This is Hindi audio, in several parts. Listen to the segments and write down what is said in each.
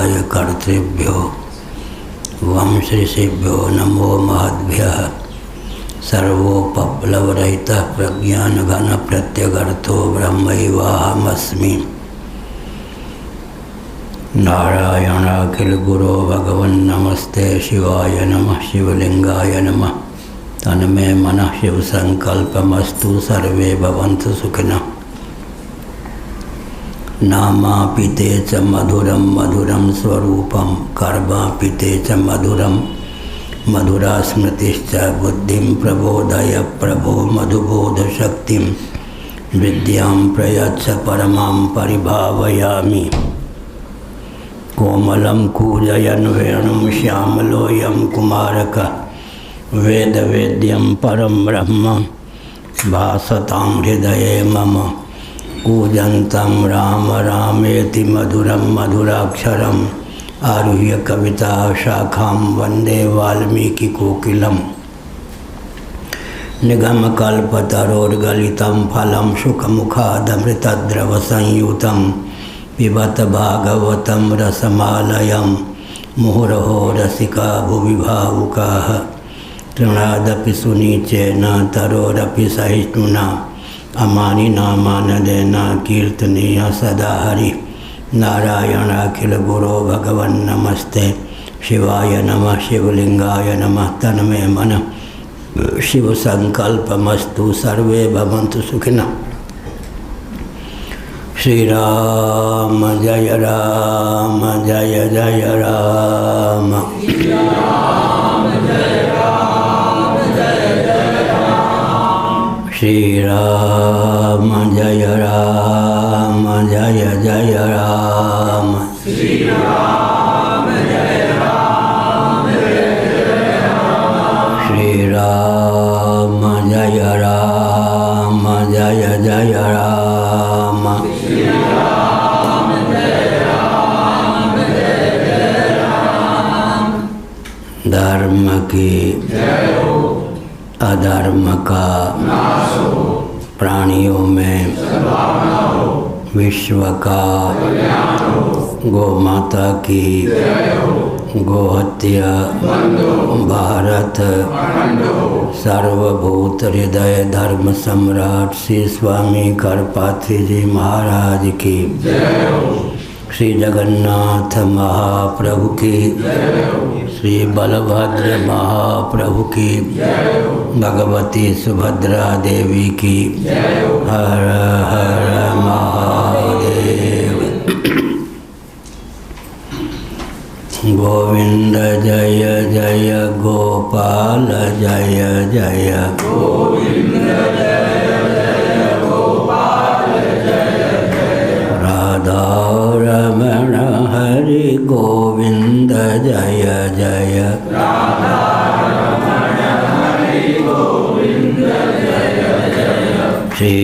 पूज्याय कर्तृभ्यो वंश्ऋषिभ्यो नमो महद्भ्यः। सर्वोपप्लवरहितः प्रज्ञानघन प्रत्यगर्थो ब्रह्मैवाहमस्मि। नारायणाखिल गुरो भगवन् नमस्ते शिवाय नमः। शिवलिंगाय नमः। तन्मे मनः शिव संकल्पमस्तु। सर्वे भवन्तु सुखिनः। नामापिते च मधुरं मधुरं स्वरूपं कर्मापिते च मधुरं मधुरा स्मृतिश्च बुद्धिं प्रबोधय प्रभो मधुबोधशक्तिं विद्यां प्रयच्छ परमां परिभावयामि। कोमलं कूजयन् वेणुं श्यामलोऽयं कुमारकः वेदवेद्यं परं ब्रह्म भासतां हृदये मम। कूजन्तं राम रामेति मधुरं मधुराक्षरम् आरुह्य कविता शाखां वन्दे वाल्मीकिकोकिलम्। निगमकल्पतरोर्गलितं फलं शुकमुखादमृतद्रवसंयुतं पिबत भागवतं रसमालयं। मुहुरहो रसिका भुवि भावुकाः तृणादपि सुनीचेन तरोरपि सहिष्णुना। अमानिना मानदेन कीर्तनीय सदा हरि। नारायणाखिल गुरो भगवन् नमस्ते शिवाय नमः। शिवलिंगाय नमः। तन्मे मनः शिव संकल्पमस्तु। सर्वे भवन्तु सुखिनः। श्री राम जय राम जय जय राम। श्री राम जय राम जय जय राम। श्री राम जय राम जय जय राम। श्री राम जय राम जय जय राम। श्री राम जय राम जय जय राम। धर्म की जय हो, अधर्म का नाश हो, प्राणियों में सद्भावना हो, विश्व का कल्याण हो, गौ माता की जय हो, गोहत्या बंद हो, भारत अखंड हो। सर्वभूत हृदय धर्म सम्राट श्री स्वामी करपात्री जी महाराज की जय हो। श्री जगन्नाथ महाप्रभु की जय हो। श्री बलभद्र महाप्रभु की जय हो। भगवती सुभद्रा देवी की जय हो। हर हर महादेव। गोविंद जय जय गोपाल जय जय। गोविंद जय जय गोपाल जय जय। राधा रमण हरि गोविंद जय जय। राधा रमण हरि गोविंद जय जय। श्री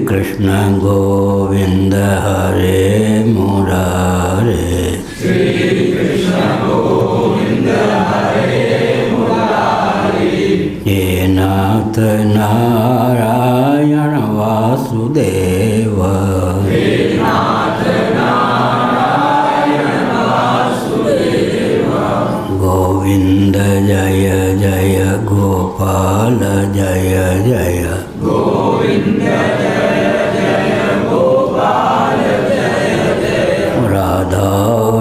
कृष्ण गोविंद हरे मुरारे। श्री कृष्ण गोविंद हरे मुरारी। हे नाथ नारायण वासुदेव। हे नाथ नारायण वासुदेव। गोविंद जय जय गोपाल जय जय। गोविंद जय जय गोपाल जय जय। राधा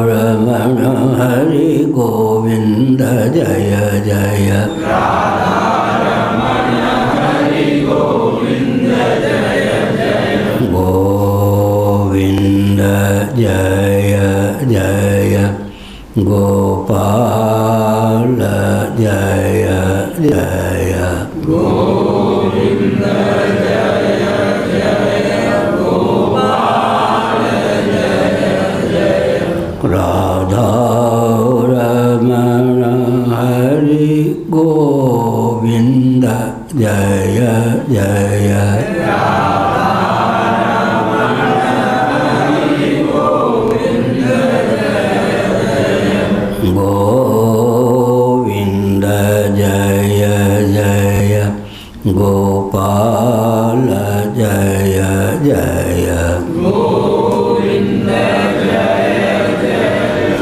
रमण हरि गोविंद जय जय। राधा रमण हरि गोविंद जय जय। गोविंद जय जय गोपाल जय जय। गोविंद जय जय गोपाल जय जय। राधा रमण हरि गोविंद जय जय। गोविंद जय जय गोपाल जय जय। गोविंद जय जय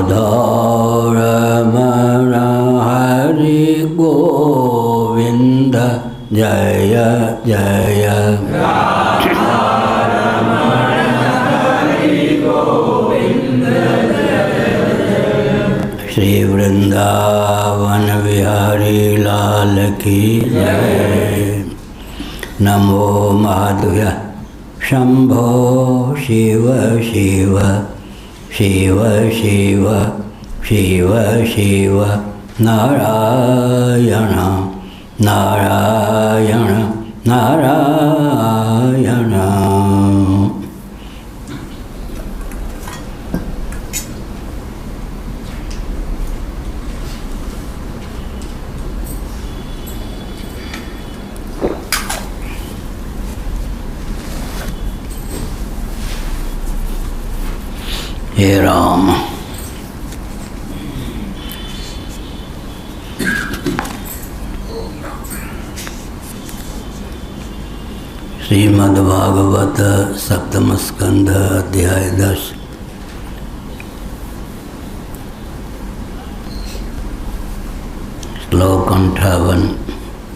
राधारमण हरि गोविंद जय जय। श्री वृंदावन बिहारी लाल की जय। नमो माधुर्य शंभो शिव शिव शिव शिव शिव शिव नारायण नारायण नारायण। हे राम, श्रीमद्भागवत सप्तम स्कंध अध्याय 10। श्लोक 58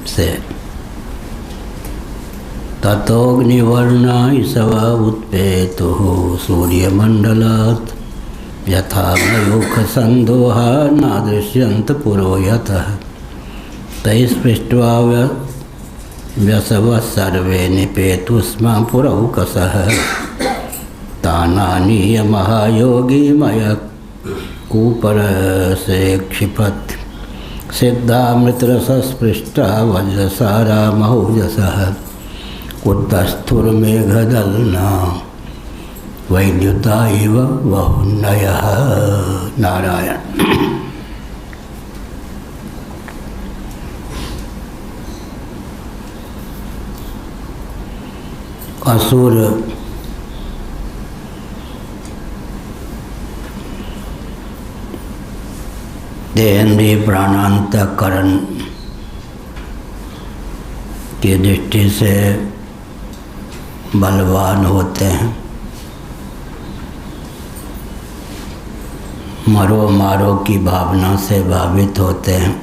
से। ततोऽग्निवर्णा इसवा उत्पेतुः सूर्यमण्डलात् यथा मयूखसन्दोहा नादृश्यन्त पुरो यतः तैस्पृष्ट्वा व्यसवः सर्वे निपेतु स्म पुरौकसः तानानीय महायोगी मयकूपरसे क्षिपत् सिद्धामृतरसस्पृष्टा वज्रसारा महोजसः कुत्स्थुर्मेघदलना वैद्युता इव वहुन्नयः। नारायण। असुर देहेंद्रिय प्राणांतकरण की दृष्टि से बलवान होते हैं। मरो मारो की भावना से भावित होते हैं।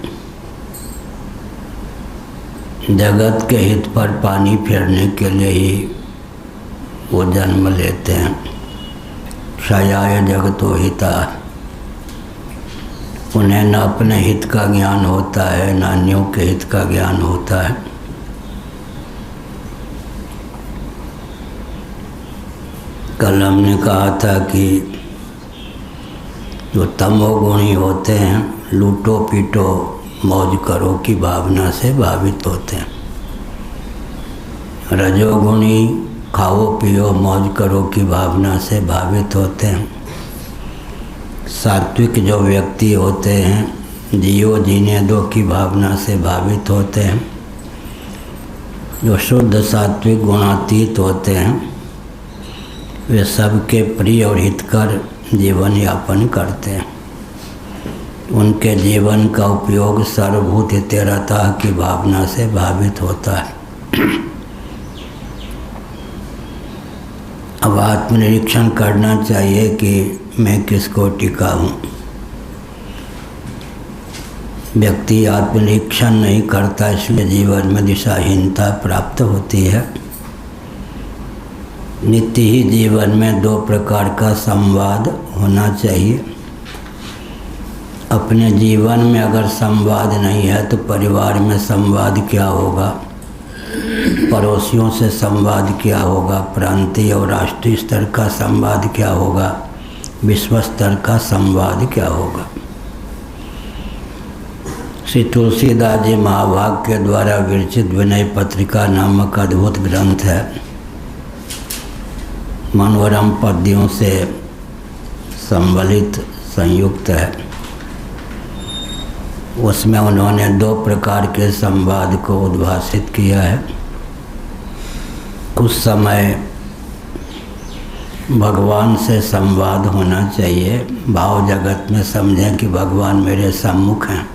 जगत के हित पर पानी फेरने के लिए ही वो जन्म लेते हैं। क्षयाय जगतो हिता। उन्हें न अपने हित का ज्ञान होता है न अन्यों के हित का ज्ञान होता है। कल हमने कहा था कि जो तमोगुणी होते हैं लूटो पीटो मौज करो की भावना से भावित होते हैं। रजोगुणी खाओ पियो मौज करो की भावना से भावित होते हैं। सात्विक जो व्यक्ति होते हैं जियो जीने दो की भावना से भावित होते हैं। जो शुद्ध सात्विक गुणातीत होते हैं वे सबके प्रिय और हितकर जीवन यापन करते हैं। उनके जीवन का उपयोग सर्वभूत हितैषिता की भावना से भावित होता है। अब आत्मनिरीक्षण करना चाहिए कि मैं किस कोटि का हूँ। व्यक्ति आत्मनिरीक्षण नहीं करता इसलिए जीवन में दिशाहीनता प्राप्त होती है। नित्य ही जीवन में दो प्रकार का संवाद होना चाहिए। अपने जीवन में अगर संवाद नहीं है तो परिवार में संवाद क्या होगा, पड़ोसियों से संवाद क्या होगा, प्रांतीय और राष्ट्रीय स्तर का संवाद क्या होगा, विश्व स्तर का संवाद क्या होगा। श्री तुलसीदास जी महाभाग के द्वारा विरचित विनय पत्रिका नामक अद्भुत ग्रंथ है। मनोरम पद्यों से संबलित संयुक्त है। उसमें उन्होंने दो प्रकार के संवाद को उद्भाषित किया है। उस समय भगवान से संवाद होना चाहिए। भाव जगत में समझें कि भगवान मेरे सम्मुख हैं।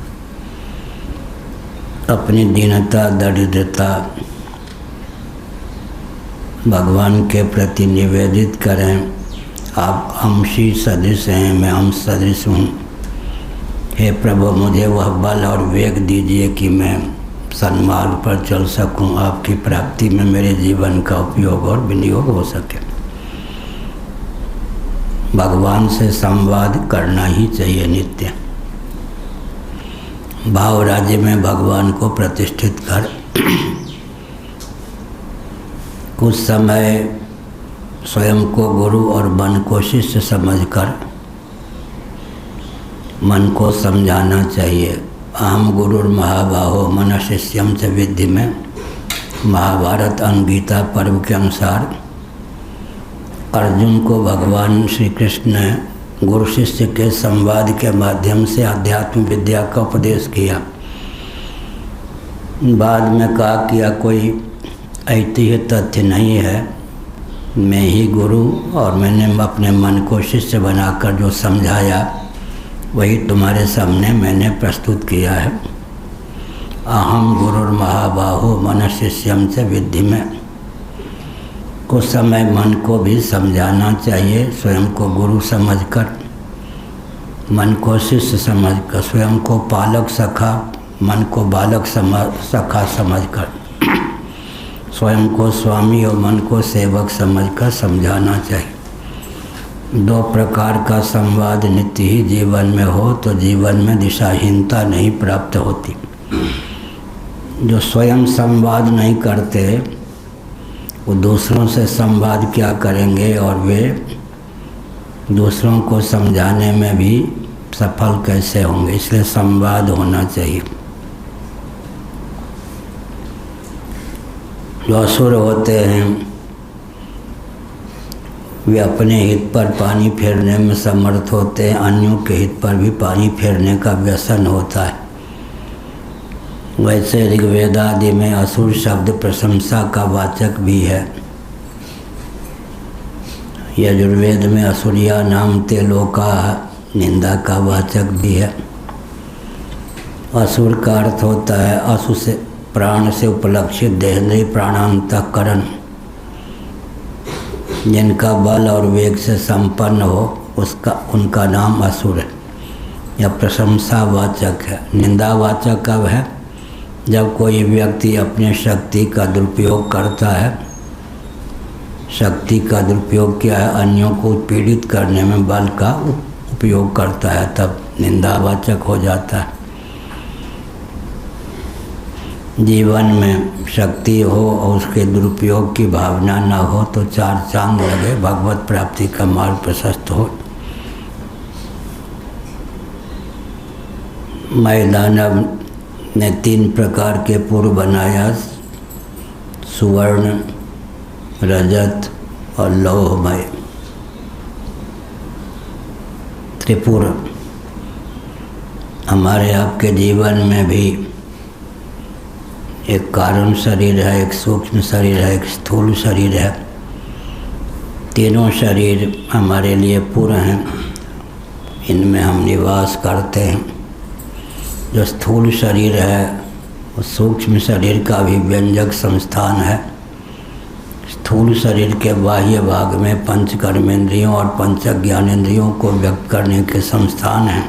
अपनी दीनता दरिद्रता भगवान के प्रति निवेदित करें। आप अंशी सदृश हैं, मैं अंश सदृश हूँ। हे प्रभु, मुझे वह बल और वेग दीजिए कि मैं सन्मार्ग पर चल सकूं, आपकी प्राप्ति में मेरे जीवन का उपयोग और विनियोग हो सके। भगवान से संवाद करना ही चाहिए नित्य। भाव राज्य में भगवान को प्रतिष्ठित कर कुछ समय स्वयं को गुरु और मन को शिष्य समझकर मन को समझाना चाहिए। अहम गुरुर महाबाहो मन शिष्यम च विद्धि में महाभारत अनुगीता पर्व के अनुसार अर्जुन को भगवान श्री कृष्ण ने गुरु शिष्य के संवाद के माध्यम से आध्यात्म विद्या का उपदेश किया। बाद में कहा कि यह कोई ऐतिह्य तथ्य नहीं है, मैं ही गुरु और मैंने अपने मन को शिष्य बनाकर जो समझाया वही तुम्हारे सामने मैंने प्रस्तुत किया है। अहम गुरुर महाबाहो मन शिष्यम च विद्धि में कुछ समय मन को भी समझाना चाहिए, स्वयं को गुरु समझकर, मन को शिष्य समझकर, स्वयं को पालक सखा, मन को बालक सखा समझकर, स्वयं को स्वामी और मन को सेवक समझकर समझाना चाहिए। दो प्रकार का संवाद नित्य ही जीवन में हो तो जीवन में दिशाहीनता नहीं प्राप्त होती। जो स्वयं संवाद नहीं करते वो दूसरों से संवाद क्या करेंगे और वे दूसरों को समझाने में भी सफल कैसे होंगे। इसलिए संवाद होना चाहिए। जो असुर होते हैं वे अपने हित पर पानी फेरने में समर्थ होते हैं, अन्यों के हित पर भी पानी फेरने का व्यसन होता है। वैसे ऋग्वेद आदि में असुर शब्द प्रशंसा का वाचक भी है। यजुर्वेद में असुरिया नाम ते लोका निंदा का वाचक भी है। असुर का अर्थ होता है असु से प्राण से उपलक्षित देहेंद्रीय प्राणांतकरण, जिनका बल और वेग से संपन्न हो उनका नाम असुर है। यह प्रशंसावाचक है। निंदावाचक कब है? जब कोई व्यक्ति अपने शक्ति का दुरुपयोग करता है। शक्ति का दुरुपयोग क्या है? अन्यों को पीड़ित करने में बल का उपयोग करता है, तब निंदावाचक हो जाता है। जीवन में शक्ति हो और उसके दुरुपयोग की भावना न हो तो चार चांद लगे, भगवत प्राप्ति का मार्ग प्रशस्त हो। मैदानव ने 3 प्रकार के पूर्व बनाया, सुवर्ण, रजत और लौहमय त्रिपुर। हमारे आपके जीवन में भी एक कारण शरीर है, एक सूक्ष्म शरीर है, एक स्थूल शरीर है। तीनों शरीर हमारे लिए पूर्ण हैं, इनमें हम निवास करते हैं। जो स्थूल शरीर है वो सूक्ष्म शरीर का भी व्यंजक संस्थान है। स्थूल शरीर के बाह्य भाग में पंच कर्मेंद्रियों और पंच ज्ञानेंद्रियों को व्यक्त करने के संस्थान हैं।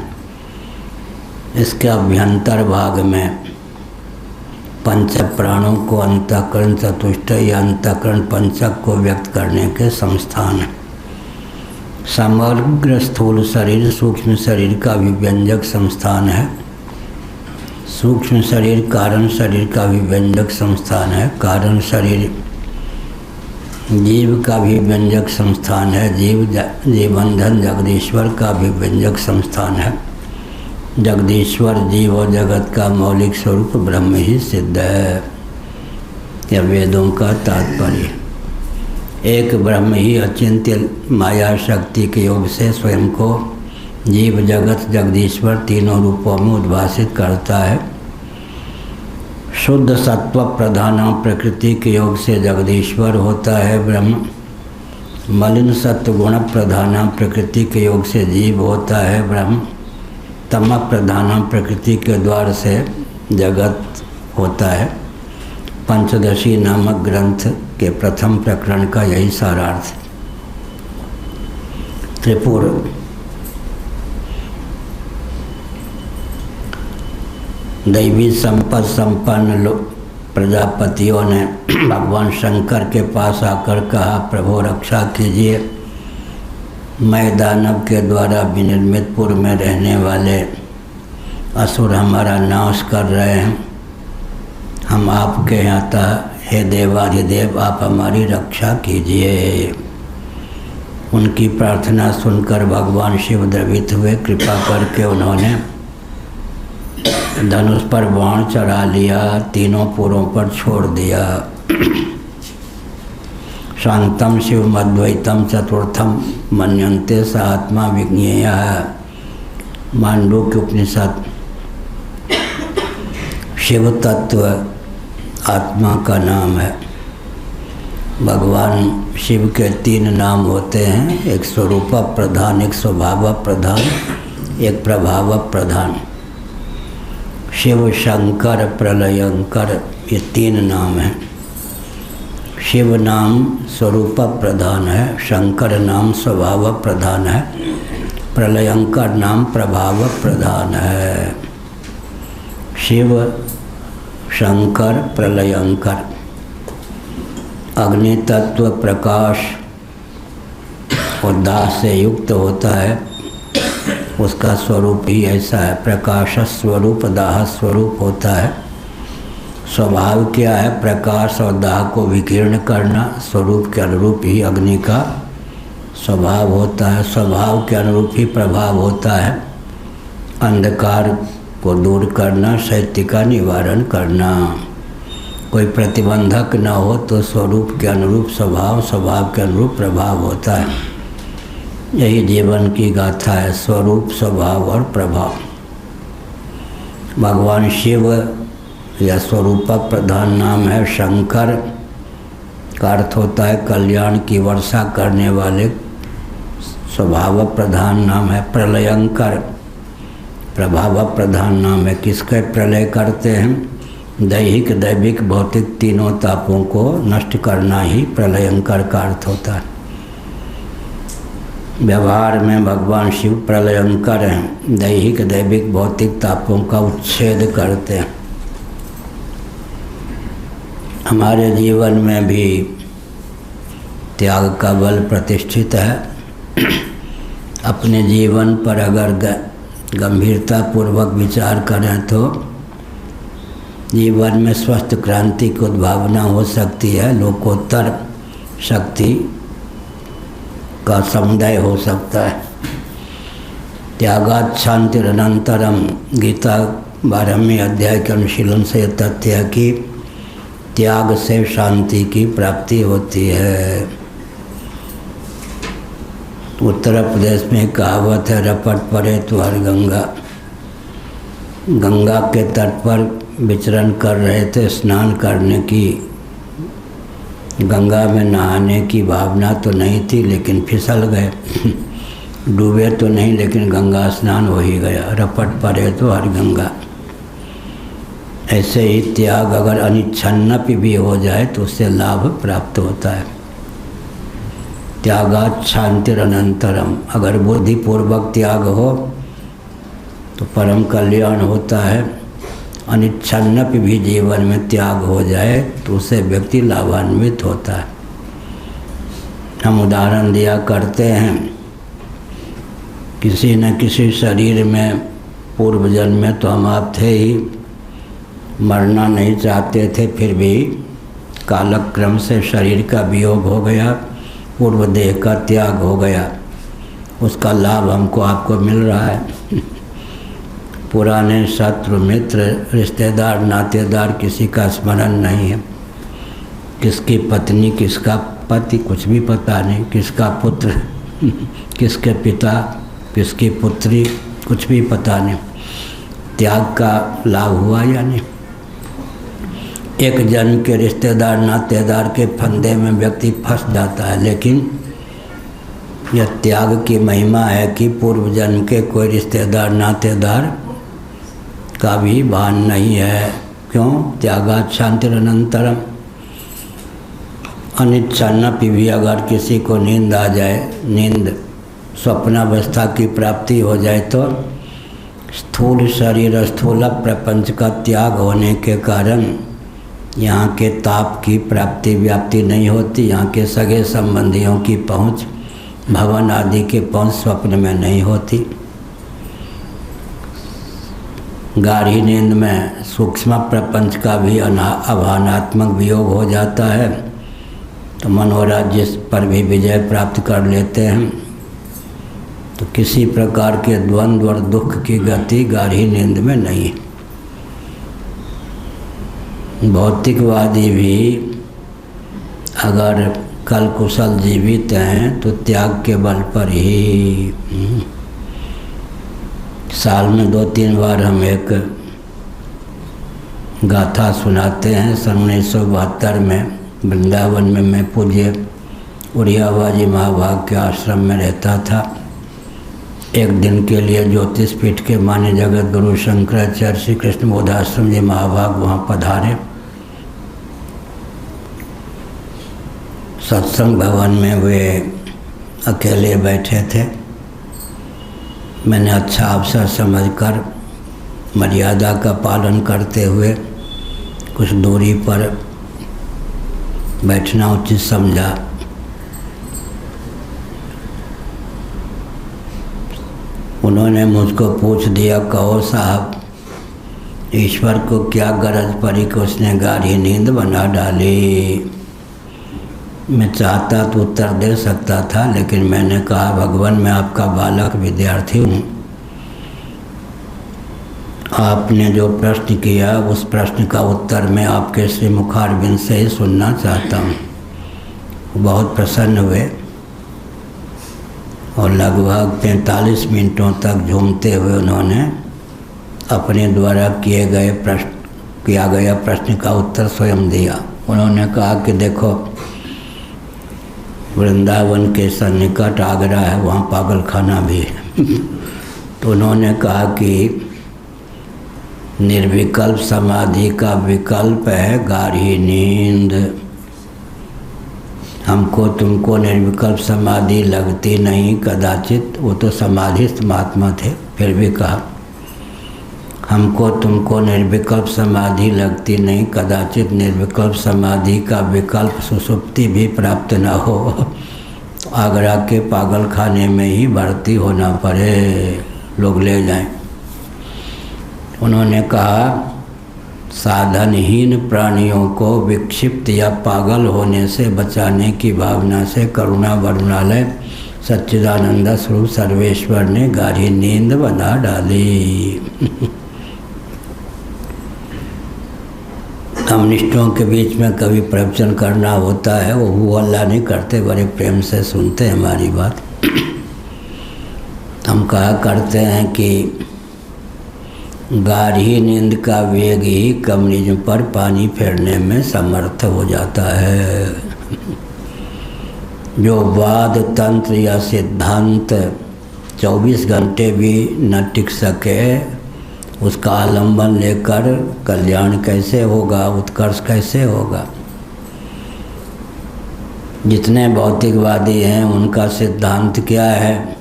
इसके अभ्यंतर भाग में पंच प्राणों को अंतःकरण चतुष्ट या अंतःकरण पंचक को व्यक्त करने के संस्थान है। समग्र स्थूल शरीर सूक्ष्म शरीर का भी व्यंजक संस्थान है। सूक्ष्म शरीर कारण शरीर का भी व्यंजक संस्थान है। कारण शरीर जीव का भी व्यंजक संस्थान है। जीवंधन जगदीश्वर का भी व्यंजक संस्थान है। जगदीश्वर जीव और जगत का मौलिक स्वरूप ब्रह्म ही सिद्ध है। यह वेदों का तात्पर्य। एक ब्रह्म ही अचिंत्य माया शक्ति के योग से स्वयं को जीव जगत जगदीश्वर तीनों रूपों में उद्भासित करता है। शुद्ध सत्व प्रधान प्रकृति के योग से जगदीश्वर होता है ब्रह्म। मलिन सत्व गुण प्रधान प्रकृति के योग से जीव होता है ब्रह्म। तम प्रधान प्रकृति के द्वार से जगत होता है। पंचदशी नामक ग्रंथ के प्रथम प्रकरण का यही सारार्थ है। त्रिपुर दैवी संपत्ति संपन्न प्रजापतियों ने भगवान शंकर के पास आकर कहा, प्रभु रक्षा कीजिए, मैं दानव के द्वारा विनिर्मितपुर में रहने वाले असुर हमारा नाश कर रहे हैं। हम आपके यहाँ था, हे देवाधिदेव आप हमारी रक्षा कीजिए। उनकी प्रार्थना सुनकर भगवान शिव द्रवित हुए। कृपा करके उन्होंने धनुष पर बाण चढ़ा लिया, तीनों पुरों पर छोड़ दिया। शांतम शिव मद्वैतम चतुर्थम मन्यन्ते स आत्मा विज्ञेय। मांडूक्य उपनिषद। शिव तत्व आत्मा का नाम है। भगवान शिव के 3 नाम होते हैं, एक स्वरूप प्रधान, एक स्वभाव प्रधान, एक प्रभाव प्रधान। शिव, शंकर, प्रलयंकर, ये 3 नाम हैं। शिव नाम स्वरूप प्रधान है, शंकर नाम स्वभाव प्रधान है, प्रलयंकर नाम प्रभाव प्रधान है। शिव, शंकर, प्रलयंकर। अग्नि तत्व प्रकाश और दाह से युक्त होता है, उसका स्वरूप ही ऐसा है। प्रकाश स्वरूप, दाह स्वरूप होता है। स्वभाव क्या है? प्रकाश और दाह को विकीर्ण करना। स्वरूप के अनुरूप ही अग्नि का स्वभाव होता है, स्वभाव के अनुरूप ही प्रभाव होता है। अंधकार को दूर करना, शैत्य का निवारण करना। कोई प्रतिबंधक न हो तो स्वरूप के अनुरूप स्वभाव, स्वभाव के अनुरूप प्रभाव होता है। यही जीवन की गाथा है, स्वरूप, स्वभाव और प्रभाव। भगवान शिव या स्वरूप प्रधान नाम है। शंकर का अर्थ होता है कल्याण की वर्षा करने वाले, स्वभाव प्रधान नाम है। प्रलयंकर प्रभाव प्रधान नाम है। किसके प्रलय करते हैं? दैहिक, दैविक, भौतिक तीनों तापों को नष्ट करना ही प्रलयंकर का अर्थ होता है। व्यवहार में भगवान शिव प्रलयंकर हैं, दैहिक, दैविक, भौतिक तापों का उच्छेद करते हैं। हमारे जीवन में भी त्याग का बल प्रतिष्ठित है। अपने जीवन पर अगर गंभीरतापूर्वक विचार करें तो जीवन में स्वस्थ क्रांति की उद्भावना हो सकती है। लोकोत्तर शक्ति का समुदाय हो सकता है। त्यागात् शांतिरनंतरम, गीता 12वें अध्याय के अनुशीलन से यह तथ्य है कि त्याग से शांति की प्राप्ति होती है। उत्तर प्रदेश में कहावत है, रपट पड़े तो हर गंगा। गंगा के तट पर विचरण कर रहे थे, स्नान करने की, गंगा में नहाने की भावना तो नहीं थी, लेकिन फिसल गए। डूबे तो नहीं, लेकिन गंगा स्नान हो ही गया। रपट पड़े तो हर गंगा। ऐसे ही त्याग अगर अनिच्छन्नपि भी हो जाए तो उससे लाभ प्राप्त होता है। त्यागात् शांतिरनंतरम, अगर बुद्धिपूर्वक त्याग हो तो परम कल्याण होता है। अनिच्छन्नपि भी जीवन में त्याग हो जाए तो उससे व्यक्ति लाभान्वित होता है। हम उदाहरण दिया करते हैं, किसी न किसी शरीर में पूर्व जन्म में तो हम आप थे ही, मरना नहीं चाहते थे, फिर भी कालक्रम से शरीर का वियोग हो गया, पूर्व देह का त्याग हो गया। उसका लाभ हमको आपको मिल रहा है। पुराने शत्रु, मित्र, रिश्तेदार, नातेदार किसी का स्मरण नहीं है। किसकी पत्नी, किसका पति, कुछ भी पता नहीं। किसका पुत्र, किसके पिता, किसकी पुत्री, कुछ भी पता नहीं। त्याग का लाभ हुआ या नहीं? एक जन्म के रिश्तेदार, नातेदार के फंदे में व्यक्ति फंस जाता है, लेकिन यह त्याग की महिमा है कि पूर्व जन्म के कोई रिश्तेदार, नातेदार का भी भान नहीं है। क्यों? त्यागात् शांतिरनंतरम। अनिच्छन्नपि भी अगर किसी को नींद आ जाए, नींद स्वप्नावस्था की प्राप्ति हो जाए तो स्थूल शरीर स्थूल प्रपंच का त्याग होने के कारण यहाँ के ताप की प्राप्ति व्याप्ति नहीं होती। यहाँ के सगे संबंधियों की पहुँच, भवन आदि की पहुँच स्वप्न में नहीं होती। गाढ़ी नींद में सूक्ष्म प्रपंच का भी आभानात्मक वियोग हो जाता है तो मनोराज्य पर भी विजय प्राप्त कर लेते हैं। तो किसी प्रकार के द्वंद्व और दुख की गति गाढ़ी नींद में नहीं। भौतिकवादी भी अगर कल कुशल जीवित हैं तो त्याग के बल पर ही। साल में 2-3 बार हम एक गाथा सुनाते हैं। सन 1972 में वृंदावन में मैं पूज्य उड़ियाबाजी महाभाग के आश्रम में रहता था। एक दिन के लिए ज्योतिष पीठ के मान्य जगत गुरु शंकराचार्य श्री कृष्ण बोधाश्रम जी महाभाग वहाँ पधारे। सत्संग भवन में वे अकेले बैठे थे। मैंने अच्छा अवसर समझकर मर्यादा का पालन करते हुए कुछ दूरी पर बैठना उचित समझा। उन्होंने मुझको पूछ दिया, कहो साहब, ईश्वर को क्या गरज पड़ी कि उसने गाढ़ी नींद बना डाली। मैं चाहता तो उत्तर दे सकता था, लेकिन मैंने कहा, भगवान मैं आपका बालक विद्यार्थी हूँ। आपने जो प्रश्न किया उस प्रश्न का उत्तर मैं आपके श्री मुखारबिंद से ही सुनना चाहता हूँ। बहुत प्रसन्न हुए और लगभग 45 मिनटों तक झूमते हुए उन्होंने अपने द्वारा किया गया प्रश्न का उत्तर स्वयं दिया। उन्होंने कहा कि देखो, वृंदावन के सन्निकट आगरा है, वहाँ पागल खाना भी है। तो उन्होंने कहा कि निर्विकल्प समाधि का विकल्प है गाढ़ी नींद। हमको तुमको निर्विकल्प समाधि लगती नहीं कदाचित। वो तो समाधिस्थ महात्मा थे, फिर भी कहा हमको तुमको निर्विकल्प समाधि लगती नहीं कदाचित निर्विकल्प समाधि का विकल्प सुषुप्ति भी प्राप्त न हो तो आगरा के पागल खाने में ही भर्ती होना पड़े, लोग ले जाएं। उन्होंने कहा, साधनहीन प्राणियों को विक्षिप्त या पागल होने से बचाने की भावना से करुणा वरुणालय सच्चिदानंद स्वरूप सर्वेश्वर ने गाढ़ी नींद बना डाली। कम्युनिस्टों के बीच में कभी प्रवचन करना होता है, वो अल्लाह नहीं करते, बड़े प्रेम से सुनते हैं हमारी बात। हम कहा करते हैं कि गाढ़ी नींद का वेग ही कम्युनिज्म पर पानी फेरने में समर्थ हो जाता है। जो वाद तंत्र या सिद्धांत 24 घंटे भी न टिक सके, उसका आलम्बन लेकर कल्याण कैसे होगा, उत्कर्ष कैसे होगा। जितने भौतिकवादी हैं उनका सिद्धांत क्या है?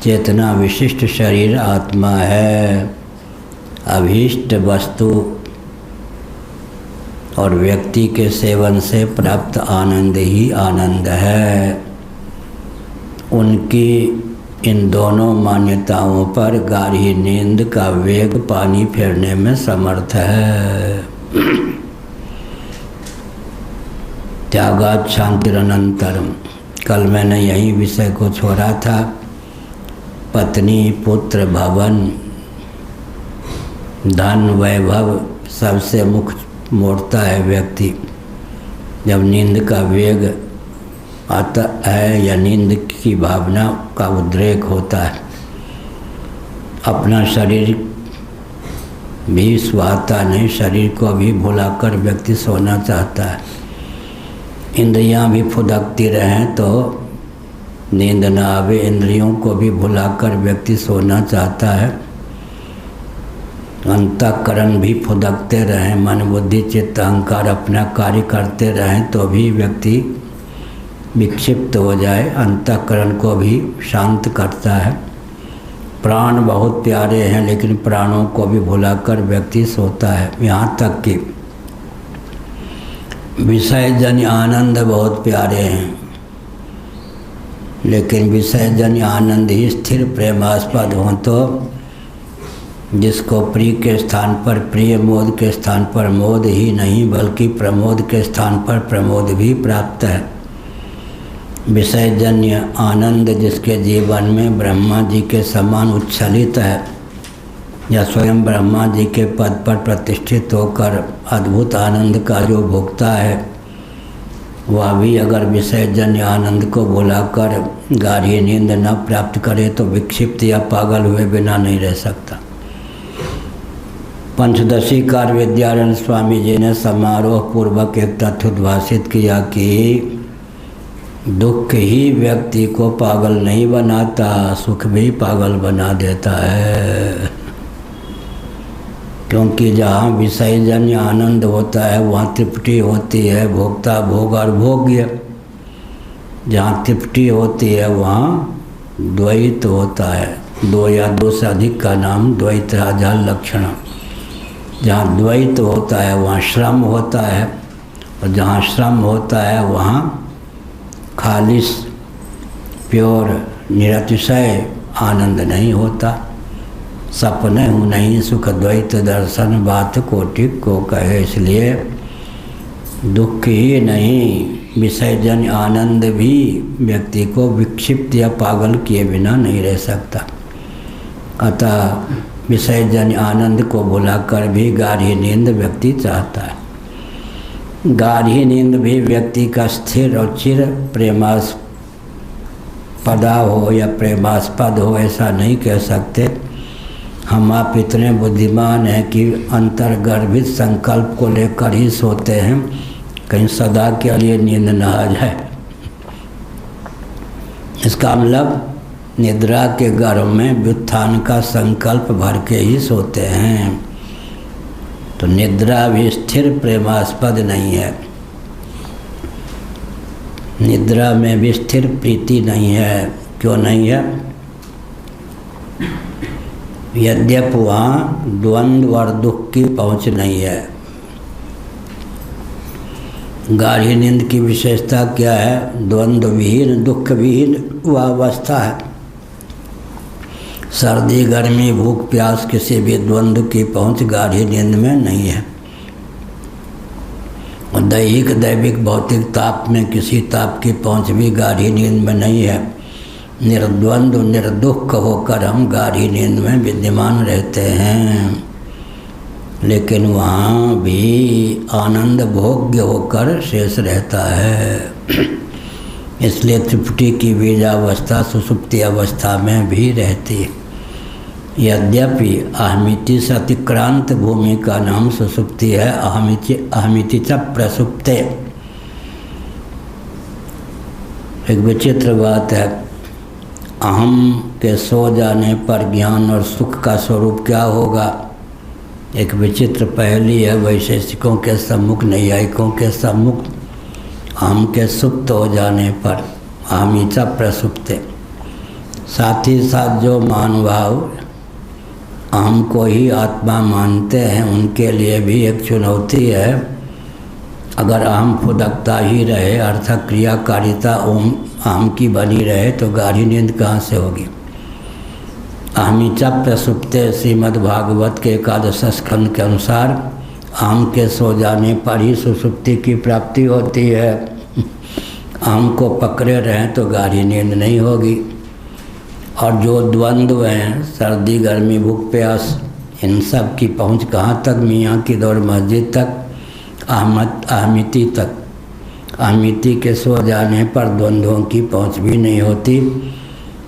चेतना विशिष्ट शरीर आत्मा है, अभीष्ट वस्तु और व्यक्ति के सेवन से प्राप्त आनंद ही आनंद है। उनकी इन दोनों मान्यताओं पर गाढ़ी नींद का वेग पानी फेरने में समर्थ है। त्यागात् शांतिरनंतरम। कल मैंने यही विषय को छोड़ा था। पत्नी, पुत्र, भवन, धन, वैभव सबसे मुख मोड़ता है व्यक्ति जब नींद का वेग आता है या नींद की भावना का उद्रेक होता है। अपना शरीर भी सुहाता नहीं, शरीर को भी भुलाकर व्यक्ति सोना चाहता है। इंद्रियां भी फुदकती रहें तो नींद न आवे, इंद्रियों को भी भुलाकर व्यक्ति सोना चाहता है। अंतःकरण भी फुदकते रहें, मन बुद्धि चित्त अहंकार अपना कार्य करते रहें तो भी व्यक्ति विक्षिप्त हो जाए, अंतःकरण को भी शांत करता है। प्राण बहुत प्यारे हैं लेकिन प्राणों को भी भुलाकर व्यक्ति सोता है। यहाँ तक कि विषयजन्य आनंद बहुत प्यारे हैं लेकिन विषयजन्य आनंद ही स्थिर प्रेमास्पद हो तो जिसको प्रिय के स्थान पर प्रिय, मोद के स्थान पर मोद ही नहीं बल्कि प्रमोद के स्थान पर प्रमोद भी प्राप्त है। विषयजन्य आनंद जिसके जीवन में ब्रह्मा जी के समान उच्छलित है या स्वयं ब्रह्मा जी के पद पर प्रतिष्ठित होकर अद्भुत आनंद का जो भोगता है, वह भी अगर विषयजन्य आनंद को भुलाकर गाढ़ी नींद न प्राप्त करे तो विक्षिप्त या पागल हुए बिना नहीं रह सकता। पंचदशी कार विद्यारण्य स्वामी जी ने समारोह पूर्वक एक तथ्य उद्भाषित किया कि दुख ही व्यक्ति को पागल नहीं बनाता, सुख भी पागल बना देता है। क्योंकि जहाँ विषयजन्य आनंद होता है वहाँ तृप्ति होती है, भोक्ता भोग और भोग्य। जहाँ तृप्ति होती है वहाँ द्वैत होता है, दो या दो से अधिक का नाम द्वैत राजा लक्षण। जहाँ द्वैत होता है वहाँ श्रम होता है और जहाँ श्रम होता है वहाँ खालिस प्योर निरतिशय आनंद नहीं होता। सपने हूँ नहीं सुख द्वैत दर्शन बात कोटि को कहे। इसलिए दुख ही नहीं विषयजन्य आनंद भी व्यक्ति को विक्षिप्त या पागल किए बिना नहीं रह सकता। अतः विषयजन्य आनंद को भुलाकर भी गाढ़ी नींद व्यक्ति चाहता है। गाढ़ी नींद भी व्यक्ति का स्थिर और चिर प्रेमास्पदा हो या प्रेमास्पद हो ऐसा नहीं कह सकते। हम आप इतने बुद्धिमान हैं कि अंतर्गर्भित संकल्प को लेकर ही सोते हैं, कहीं सदा के लिए नींद न आ जाए। इसका मतलब निद्रा के गर्भ में व्युत्थान का संकल्प भर के ही सोते हैं। तो निद्रा भी स्थिर प्रेमास्पद नहीं है, निद्रा में भी स्थिर प्रीति नहीं है। क्यों नहीं है? यद्यपि वहाँ द्वंद्व और दुख की पहुँच नहीं है। गाढ़ी नींद की विशेषता क्या है? द्वंद्व विहीन दुख विहीन वह अवस्था है। सर्दी गर्मी भूख प्यास किसी भी द्वंद्व की पहुँच गाढ़ी नींद में नहीं है। और दैहिक दैविक भौतिक ताप में किसी ताप की पहुँच भी गाढ़ी नींद में नहीं है। निर्द्वंद्व निर्दुख होकर हम गाढ़ी नींद में विद्यमान रहते हैं, लेकिन वहाँ भी आनंद भोग्य होकर शेष रहता है। इसलिए तृप्ति की बीजावस्था सुषुप्ति अवस्था में भी रहती है। यद्यपि अहमिति से अतिक्रांत भूमि का नाम सुषुप्ति है। अहमिति च प्रसुप्ते। एक विचित्र बात है, अहम के सो जाने पर ज्ञान और सुख का स्वरूप क्या होगा? एक विचित्र पहेली है वैशेषिकों के सम्मुख, नैयायिकों के सम्मुख। अहम के सुप्त हो जाने पर अहमिचा प्रसुप्ते। साथ ही साथ जो महानुभाव अहम को ही आत्मा मानते हैं उनके लिए भी एक चुनौती है। अगर अहम फुदकता ही रहे अर्थात क्रियाकारिता अहम की बनी रहे तो गाढ़ी नींद कहाँ से होगी? अहमिचा प्रसुप्ते श्रीमद्भागवत के 11 स्कंद के अनुसार अहम के सो जाने पर ही सुसुप्ति की प्राप्ति होती है। अहम को पकड़े रहें तो गाढ़ी नींद नहीं होगी। और जो द्वंद्व हैं सर्दी गर्मी भूख प्यास, इन सब की पहुँच कहाँ तक? मियाँ की दौड़ मस्जिद तक, अहमिति तक। अहमिति के सो जाने पर द्वंद्वों की पहुँच भी नहीं होती।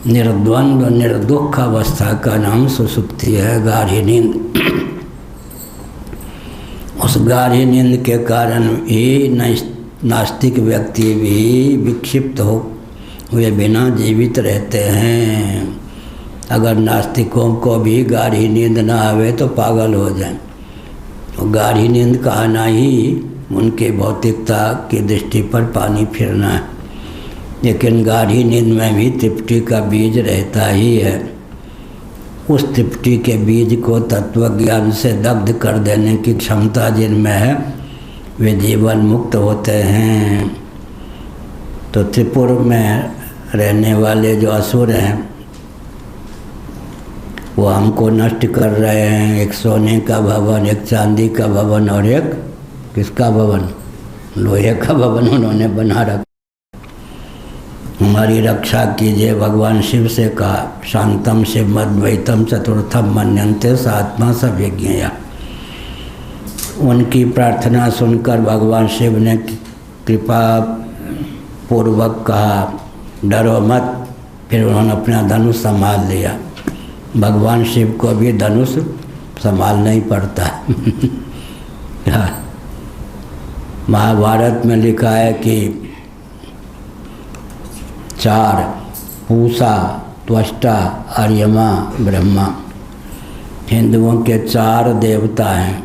निर्द्वंद्व निर्दुख अवस्था का नाम सुसुप्ति है, गाढ़ी नींद। उस गाढ़ी नींद के कारण ही नास्तिक व्यक्ति भी विक्षिप्त हुए बिना जीवित रहते हैं। अगर नास्तिकों को भी गाढ़ी नींद ना आवे तो पागल हो जाएं। तो गाढ़ी नींद का आना ही उनके भौतिकता की दृष्टि पर पानी फिरना है। लेकिन गाढ़ी नींद में भी तृप्ति का बीज रहता ही है। उस तृप्ति के बीज को तत्वज्ञान से दग्ध कर देने की क्षमता जिनमें है वे जीवन मुक्त होते हैं। तो त्रिपुर में रहने वाले जो असुर हैं वो हमको नष्ट कर रहे हैं। एक सोने का भवन, एक चांदी का भवन और एक किसका भवन, लोहे का भवन उन्होंने बना रखा। हमारी रक्षा कीजिए। भगवान शिव से कहा, शांतम शिव मद्वैतम चतुर्थम मन्यन्ते सात्मा सविज्ञया। उनकी प्रार्थना सुनकर भगवान शिव ने कृपा पूर्वक कहा, डरो मत। फिर उन्होंने अपना धनुष संभाल लिया। भगवान शिव को भी धनुष संभालना ही पड़ता है। महाभारत में लिखा है कि 4 पूषा, त्वष्टा, अर्यमा, ब्रह्मा, हिंदुओं के 4 देवता हैं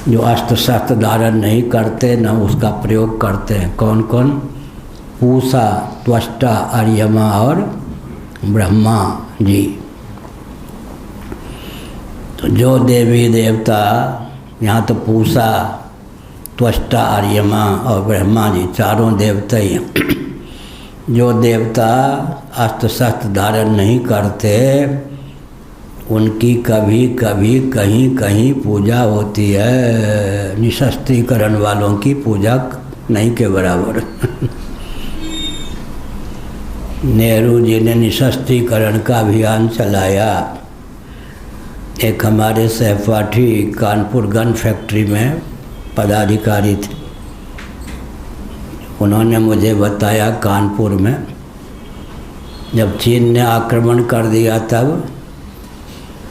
जो अस्त्र शस्त्र धारण नहीं करते न उसका प्रयोग करते हैं। कौन कौन? पूषा, त्वष्टा, अर्यमा और ब्रह्मा जी। तो जो देवी देवता, यहाँ तो पूषा, त्वष्टा, अर्यमा और ब्रह्मा जी चारों देवता ही हैं। जो देवता अस्त्र शस्त्र धारण नहीं करते उनकी कभी कभी कहीं कहीं पूजा होती है। निशस्त्रीकरण वालों की पूजा नहीं के बराबर। नेहरू जी ने निशस्त्रीकरण का अभियान चलाया। एक हमारे सहपाठी कानपुर गन फैक्ट्री में पदाधिकारी थे। उन्होंने मुझे बताया कानपुर में जब चीन ने आक्रमण कर दिया तब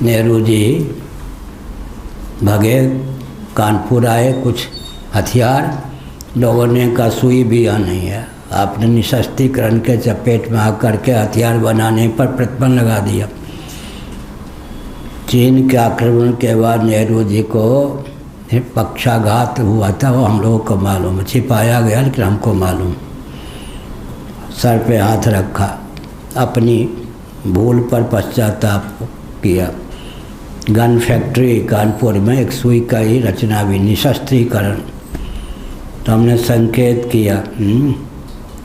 नेहरू जी भगे, कानपुर आए, कुछ हथियार, लोगों ने कहा सुई भी यहाँ नहीं है। आपने निशस्त्रीकरण के चपेट में आकर के हथियार बनाने पर प्रतिबंध लगा दिया। चीन के आक्रमण के बाद नेहरू जी को पक्षाघात हुआ था, वो हम लोगों को मालूम है, छिपाया गया लेकिन हमको मालूम। सर पे हाथ रखा, अपनी भूल पर पश्चाताप किया। गन फैक्ट्री कानपुर में एक सुई का ही रचना भी, निशस्त्रीकरण। तो हमने संकेत किया,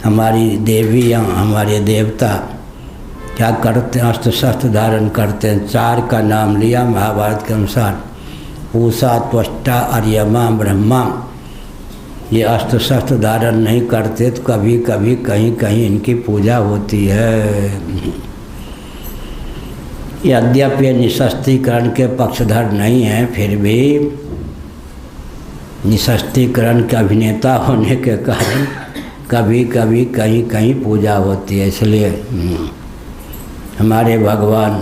हमारी देवियाँ, हमारे देवता क्या करते हैं? अस्त्र शस्त्र धारण करते हैं। 4 का नाम लिया महाभारत के अनुसार, पूषा, त्वष्टा, अर्यमा, ब्रह्मा। ये अस्त्र शस्त्र धारण नहीं करते तो कभी कभी कहीं कहीं इनकी पूजा होती है। यद्यपि निशस्त्रीकरण के पक्षधर नहीं है, फिर भी निशस्त्रीकरण के अभिनेता होने के कारण कभी कभी कहीं कहीं पूजा होती है। इसलिए हमारे भगवान,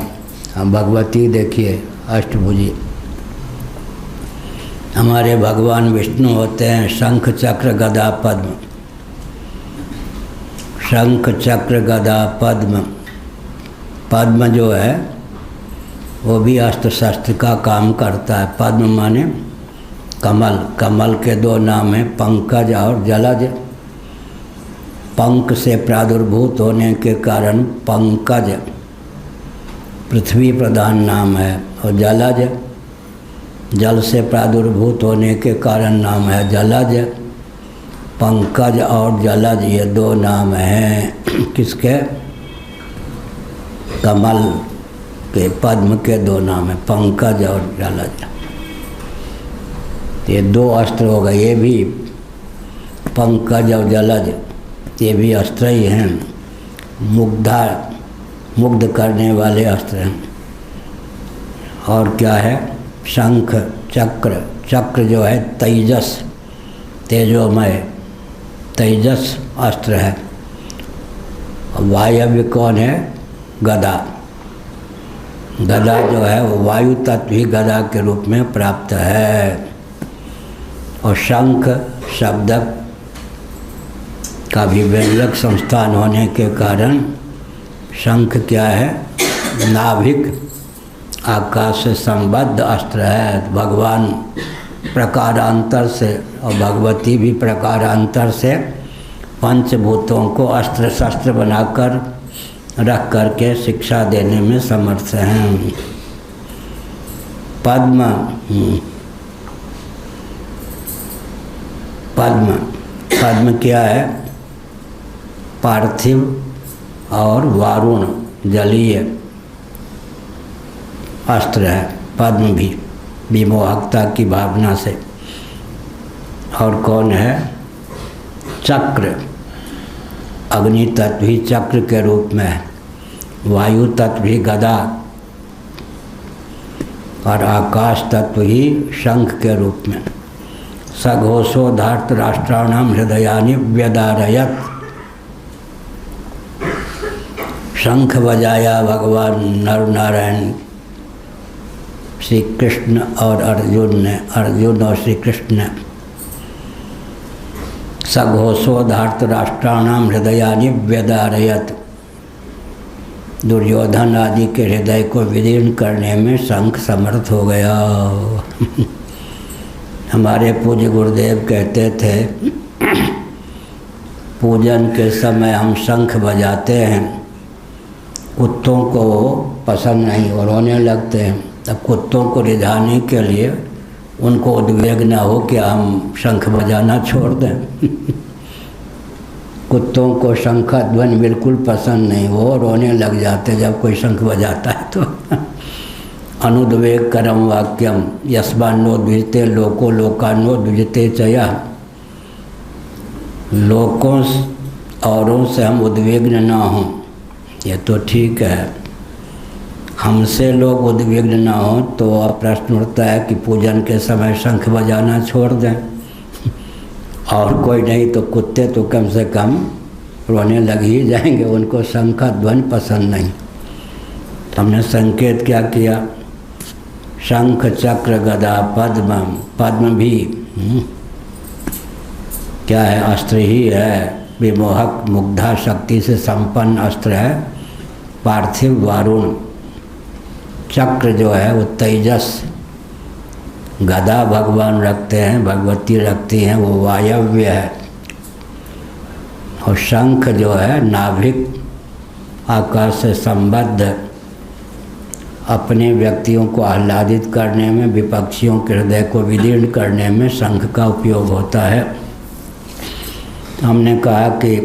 हम भगवती देखिए अष्टभुजी, हमारे भगवान विष्णु होते हैं शंख चक्र गदा पद्म। शंख चक्र गदा पद्म, पद्म जो है वो भी अस्त्र शस्त्र का काम करता है। पद्म माने कमल, कमल के 2 नाम हैं, पंकज और जलज। पंख से प्रादुर्भूत होने के कारण पंकज पृथ्वी प्रधान नाम है, और जलज जल से प्रादुर्भूत होने के कारण नाम है जलज। पंकज और जलज ये 2 नाम हैं किसके? कमल के, पद्म के 2 नाम हैं, पंकज और जलज। ये 2 अस्त्र हो गए। ये भी पंकज और जलज ये भी अस्त्र ही हैं, मुग्ध करने वाले अस्त्र हैं। और क्या है? शंख चक्र, चक्र जो है तेजस, तेजोमय तेजस अस्त्र है। वायव्य कौन है? गदा। गदा जो है वो वायु तत्व ही गदा के रूप में प्राप्त है। और शंख शब्द का भी व्यंजक संस्थान होने के कारण शंख क्या है? नाभिक आकाश से संबद्ध अस्त्र है। भगवान प्रकारांतर से और भगवती भी प्रकारांतर से पंचभूतों को अस्त्र शस्त्र बनाकर रख करके शिक्षा देने में समर्थ हैं। पद्म पद्म पद्म क्या है? पार्थिव और वारुण जलीय अस्त्र है पद्म भी, विमोहकता की भावना से। और कौन है? चक्र, अग्नि तत्व भी चक्र के रूप में है, वायु तत्व भी गदा और आकाश तत्व ही शंख के रूप में। सघोषो धार्तराष्ट्राणाम हृदयानि व्यदारयत्। शंख बजाया भगवान नर नारायण श्री कृष्ण और अर्जुन ने, अर्जुन और श्री कृष्ण ने। सघोषो धार्तराष्ट्राणाम हृदयानि व्यदारयत्। दुर्योधन आदि के हृदय को विदीर्ण करने में शंख समर्थ हो गया। हमारे पूज्य गुरुदेव कहते थे, पूजन के समय हम शंख बजाते हैं, कुत्तों को पसंद नहीं और रोने लगते हैं। तब कुत्तों को रिझाने के लिए, उनको उद्वेग न हो कि हम शंख बजाना छोड़ दें। कुत्तों को शंख ध्वनि बिल्कुल पसंद नहीं, वो रोने लग जाते जब कोई शंख बजाता है तो। अनुद्वेग करम वाक्यम यस्मान्नोद्विजते लोको लोकान्नोद्विजते चया। लोकों औरों से हम उद्विग्न ना हों, ये तो ठीक है। हमसे लोग उद्विग्न ना हो तो प्रश्न उठता है कि पूजन के समय शंख बजाना छोड़ दें। और कोई नहीं तो कुत्ते तो कम से कम रोने लग ही जाएंगे, उनको शंख ध्वनि पसंद नहीं। हमने संकेत क्या किया? शंख चक्र गदा पद्म। पद्म भी क्या है? अस्त्र ही है, विमोहक मुग्धा शक्ति से संपन्न अस्त्र है। पार्थिव वारुण, चक्र जो है वो तेजस, गदा भगवान रखते हैं, भगवती रखती हैं, वो वायव्य है। और शंख जो है नाभिक आकाश से संबद्ध, अपने व्यक्तियों को आह्लादित करने में, विपक्षियों के हृदय को विदीर्ण करने में शंख का उपयोग होता है। हमने कहा कि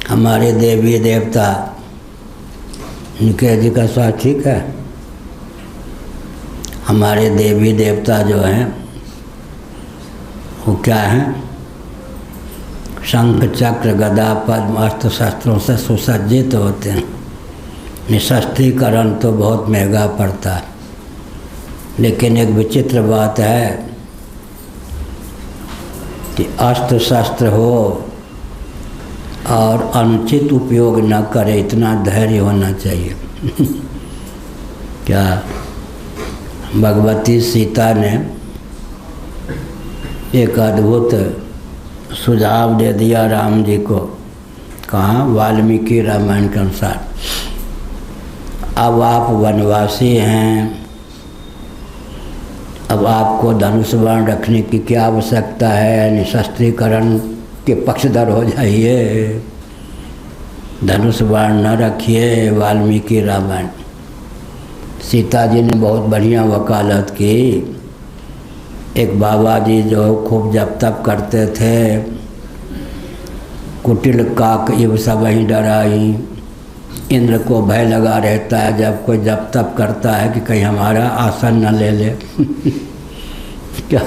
हमारे देवी देवता, निकेश जी का स्वास्थ्य ठीक है? हमारे देवी देवता जो हैं वो क्या हैं? शंख चक्र गदा पद्म अस्त्र शस्त्रों से सुसज्जित होते हैं। निशस्त्रीकरण तो बहुत महंगा पड़ता है, लेकिन एक विचित्र बात है कि अस्त्र शस्त्र हो और अनुचित उपयोग न करे, इतना धैर्य होना चाहिए। क्या भगवती सीता ने एक अद्भुत सुझाव दे दिया राम जी को। कहाँ? वाल्मीकि रामायण के अनुसार, अब आप वनवासी हैं, अब आपको धनुष बाण रखने की क्या आवश्यकता है? निशस्त्रीकरण के पक्षधर हो जाइए, धनुष बाण न रखिए। वाल्मीकि रामायण। सीता जी ने बहुत बढ़िया वकालत की। एक बाबा जी जो खूब जप तप करते थे, कुटिल काक इव सब ही डराई। इंद्र को भय लगा रहता है जब कोई जप तप करता है कि कहीं हमारा आसन न ले ले। क्या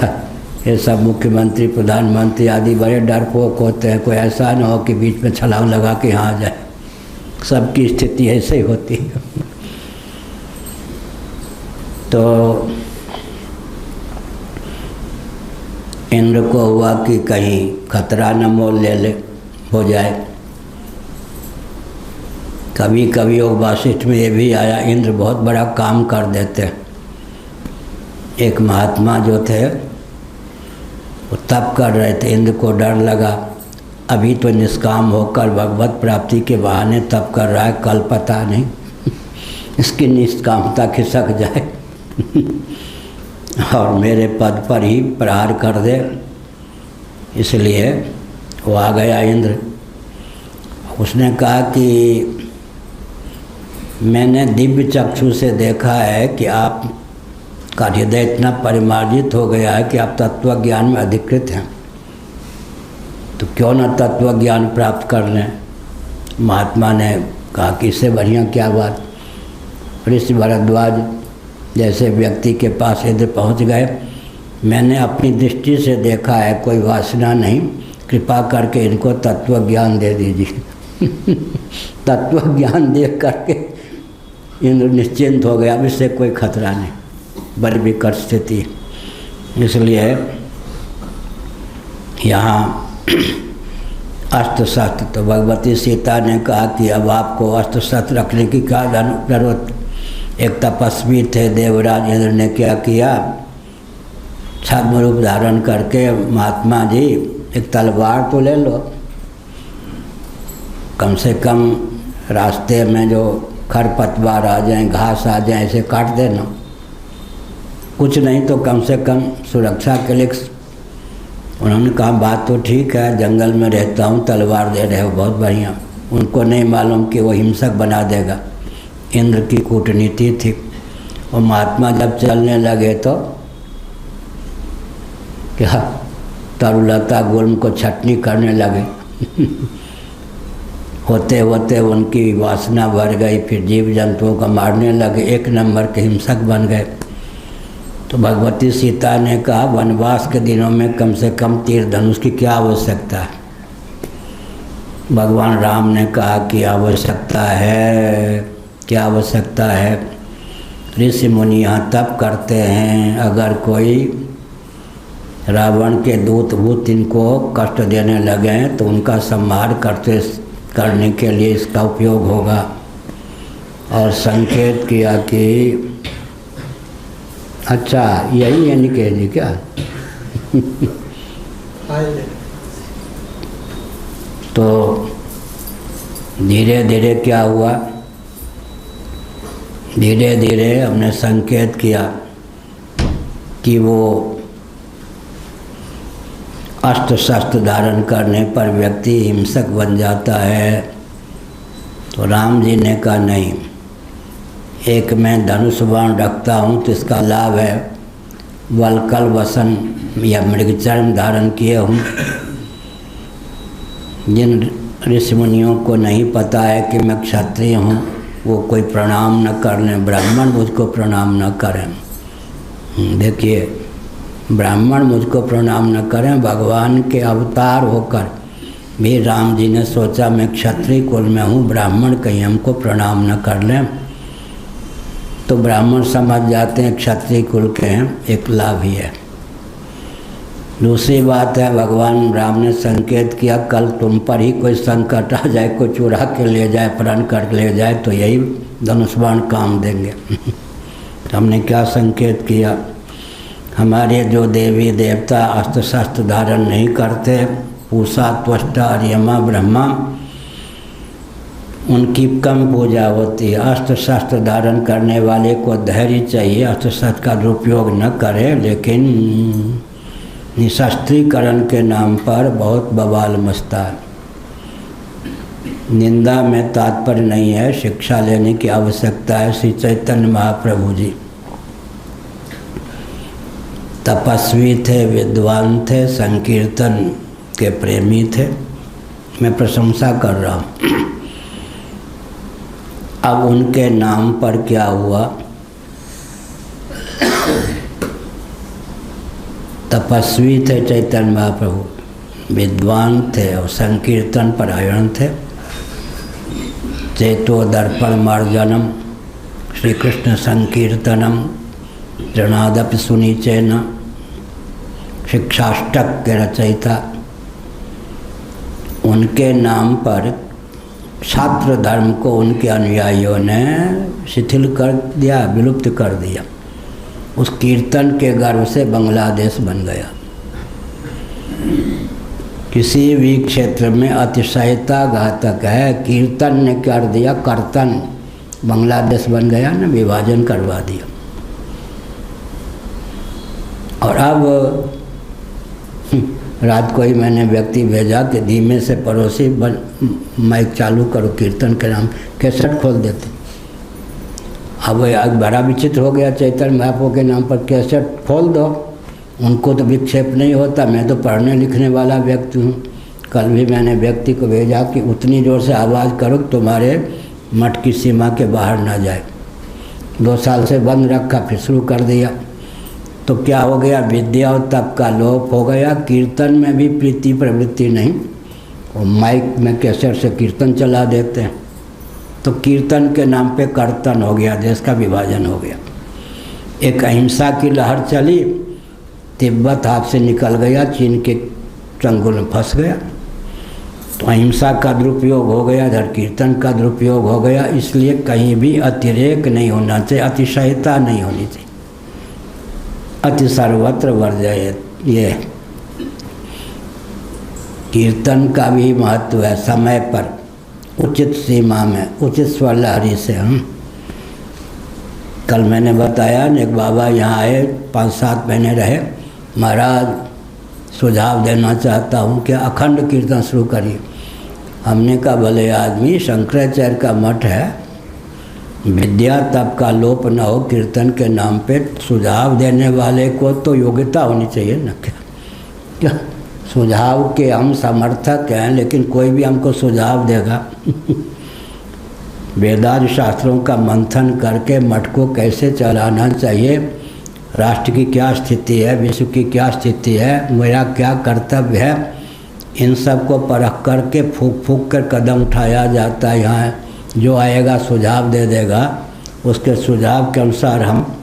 ये सब मुख्यमंत्री प्रधानमंत्री आदि बड़े डरपोक होते हैं, कोई ऐसा न हो कि बीच में छलांग लगा के यहाँ आ जाए। सबकी स्थिति ऐसे ही होती है। तो इंद्र को हुआ कि कहीं खतरा न मोल ले ले हो जाए। कभी कभी वो वासिष्ठ में ये भी आया, इंद्र बहुत बड़ा काम कर देते। एक महात्मा जो थे वो तप कर रहे थे, इंद्र को डर लगा, अभी तो निष्काम होकर भगवत प्राप्ति के बहाने तप कर रहा है, कल पता नहीं इसकी निष्कामता खिसक जाए और मेरे पद पर ही प्रहार कर दे। इसलिए वो आ गया इंद्र। उसने कहा कि मैंने दिव्य चक्षु से देखा है कि आपका हृदय इतना परिमार्जित हो गया है कि आप तत्व ज्ञान में अधिकृत हैं, तो क्यों न तत्व ज्ञान प्राप्त कर लें। महात्मा ने कहा कि इससे बढ़िया क्या बात। ऋषि भरद्वाज जैसे व्यक्ति के पास इंद्र पहुंच गए। मैंने अपनी दृष्टि से देखा है, कोई वासना नहीं, कृपा करके इनको तत्व ज्ञान दे दीजिए। तत्व ज्ञान दे करके इंद्र निश्चिंत हो गया, अब इससे कोई खतरा नहीं, बड़ी विकट स्थिति। इसलिए यहाँ अस्त्र शस्त्र, तो भगवती सीता ने कहा कि अब आपको अस्त्र शस्त्र रखने की क्या जरूरत। एक तपस्वी थे देवराज इंद्र ने क्या किया, छद्म रूप धारण करके, महात्मा जी एक तलवार तो ले लो, कम से कम रास्ते में जो खरपतवार आ जाए, घास आ जाए, ऐसे काट देना, कुछ नहीं तो कम से कम सुरक्षा के लिए। उन्होंने कहा बात तो ठीक है, जंगल में रहता हूँ, तलवार दे रहे हो, बहुत बढ़िया। उनको नहीं मालूम कि वो हिंसक बना देगा। इंद्र की कूटनीति थी। और महात्मा जब चलने लगे तो क्या तरुलता गुल्म को छटनी करने लगे। होते होते उनकी वासना बढ़ गई, फिर जीव जंतुओं को मारने लगे, एक नंबर के हिंसक बन गए। तो भगवती सीता ने कहा वनवास के दिनों में कम से कम तीर धनुष की क्या आवश्यकता है। भगवान राम ने कहा कि आवश्यकता है, क्या आवश्यकता है। ऋषि मुनि यहाँ तप करते हैं, अगर कोई रावण के दूत भूत इनको कष्ट देने लगे तो उनका संहार करने के लिए इसका उपयोग होगा। और संकेत किया कि अच्छा यही है निकेश जी क्या। तो धीरे धीरे क्या हुआ, धीरे धीरे हमने संकेत किया कि वो अस्त्र शस्त्र धारण करने पर व्यक्ति हिंसक बन जाता है। तो राम जी ने कहा नहीं, एक मैं धनुष बाण रखता हूँ तो इसका लाभ है। वलकल वसन या मृगचर्म धारण किए हूँ। जिन ऋषि मुनियों को नहीं पता है कि मैं क्षत्रिय हूँ, वो कोई प्रणाम न कर लें, ब्राह्मण मुझको प्रणाम न करें। देखिए, ब्राह्मण मुझको प्रणाम न करें, भगवान के अवतार होकर भी राम जी ने सोचा मैं क्षत्रिय कुल में हूँ, ब्राह्मण कहीं हमको प्रणाम न कर लें। तो ब्राह्मण समझ जाते हैं क्षत्रिय कुल के हैं, एक लाभ ही है। दूसरी बात है, भगवान राम ने संकेत किया कल तुम पर ही कोई संकट आ जाए, कोई चुरा के ले जाए, अपहरण कर ले जाए, तो यही धनुष बाण काम देंगे। हमने क्या संकेत किया, हमारे जो देवी देवता अस्त्र शस्त्र धारण नहीं करते, पूषा त्वष्टा अर्यमा ब्रह्मा, उनकी कम पूजा होती है। अस्त्र शस्त्र धारण करने वाले को धैर्य चाहिए, अस्त्र शस्त्र का दुरुपयोग न करे, लेकिन निशस्त्रीकरण के नाम पर बहुत बवाल मचता है। निंदा में तात्पर्य नहीं है, शिक्षा लेने की आवश्यकता है। श्री चैतन्य महाप्रभु जी तपस्वी थे, विद्वान थे, संकीर्तन के प्रेमी थे। मैं प्रशंसा कर रहा हूँ। अब उनके नाम पर क्या हुआ, तपस्वी थे चैतन्य महाप्रभु, विद्वान थे और संकीर्तन परायण थे। चेतो दर्पण मार्जनम श्री कृष्ण संकीर्तनम जनादपि सुनीचेन, शिक्षाष्टक के रचयिता। उनके नाम पर छात्र धर्म को उनके अनुयायियों ने शिथिल कर दिया, विलुप्त कर दिया। उस कीर्तन के गर्व से बांग्लादेश बन गया। किसी भी क्षेत्र में अतिशयता घातक है। कीर्तन ने कर दिया कर्तन, बांग्लादेश बन गया ना, विभाजन करवा दिया। और अब रात को ही मैंने व्यक्ति भेजा कि धीमे से पड़ोसी माइक चालू करो कीर्तन के नाम, कैसेट खोल देते। अब बड़ा विचित्र हो गया, चैतन्य महाप्रभु के नाम पर कैसेट खोल दो, उनको तो विक्षेप नहीं होता, मैं तो पढ़ने लिखने वाला व्यक्ति हूँ। कल भी मैंने व्यक्ति को भेजा कि उतनी जोर से आवाज़ करो कि तुम्हारे मठ की सीमा के बाहर ना जाए। 2 साल से बंद रखा, फिर शुरू कर दिया, तो क्या हो गया, विद्या और तप का लोप हो गया। कीर्तन में भी प्रीति प्रवृत्ति नहीं, और माइक में कैसेट से कीर्तन चला देते हैं, तो कीर्तन के नाम पे कर्तन हो गया, देश का विभाजन हो गया। एक अहिंसा की लहर चली, तिब्बत हाथ से निकल गया, चीन के चंगुल में फंस गया, तो अहिंसा का दुरुपयोग हो गया, इधर कीर्तन का दुरुपयोग हो गया। इसलिए कहीं भी अतिरेक नहीं होना चाहिए, अतिशयता नहीं होनी चाहिए, अति सर्वत्र वर्जयेत। ये कीर्तन का भी महत्व है, समय पर उचित सीमा में उचित स्वर लहरी से। हम कल मैंने बताया, एक बाबा यहाँ आए, 5-7 महीने रहे, महाराज सुझाव देना चाहता हूँ कि अखंड कीर्तन शुरू करिए। हमने कहा भले आदमी, शंकराचार्य का मठ है, विद्या तप का लोप न हो, कीर्तन के नाम पे सुझाव देने वाले को तो योग्यता होनी चाहिए ना। क्या सुझाव के हम समर्थक हैं, लेकिन कोई भी हमको सुझाव देगा वेदांत शास्त्रों का मंथन करके मठ को कैसे चलाना चाहिए, राष्ट्र की क्या स्थिति है, विश्व की क्या स्थिति है, मेरा क्या कर्तव्य है, इन सब को परख करके फूक फूक कर कदम उठाया जाता है। यहाँ जो आएगा सुझाव दे देगा, उसके सुझाव के अनुसार हम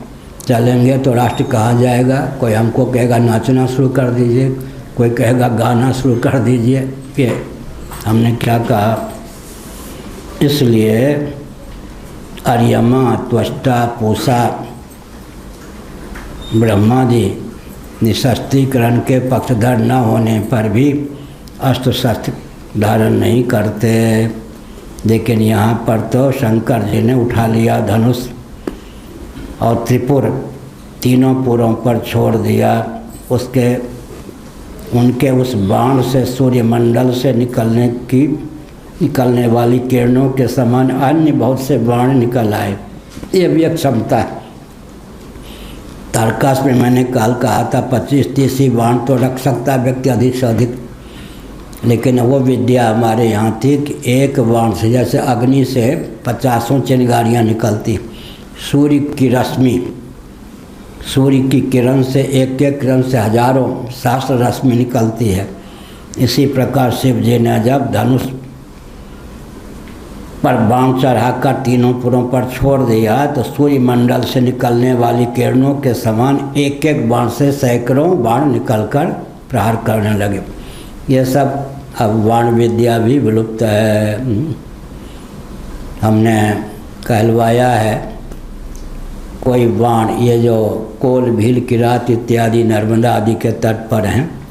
चलेंगे तो राष्ट्र कहाँ जाएगा। कोई हमको कहेगा नाचना शुरू कर दीजिए, कोई कहेगा गाना शुरू कर दीजिए। ये हमने क्या कहा, इसलिए अर्यमा त्वष्टा पूषा ब्रह्मा जी निशस्त्रीकरण के पक्षधर न होने पर भी अस्त्र शस्त्र धारण नहीं करते, लेकिन यहाँ पर तो शंकर जी ने उठा लिया धनुष और त्रिपुर तीनों पुरों पर छोड़ दिया। उनके उस बाण से सूर्यमंडल से निकलने वाली किरणों के समान अन्य बहुत से बाण निकल आए। ये भी एक क्षमता है। तारकाश में मैंने कल कहा था 25-30 बाण तो रख सकता व्यक्ति, अधिक से अधिक, लेकिन वो विद्या हमारे यहाँ थी कि एक बाण से, जैसे अग्नि से 50 चिंगारियाँ निकलती, सूर्य की रश्मि, सूर्य की किरण से एक किरण से हजारों सहस्त्र रश्मि निकलती है। इसी प्रकार शिव जी ने जब धनुष पर बाण चढ़ाकर तीनों पुरों पर छोड़ दिया, तो सूर्यमंडल से निकलने वाली किरणों के समान एक एक बाण से सैकड़ों बाण निकलकर प्रहार करने लगे। ये सब अब बाण विद्या भी विलुप्त है। हमने कहलवाया है कोई बाण, ये जो कोल भील किरात इत्यादि नर्मदा आदि के तट पर हैं,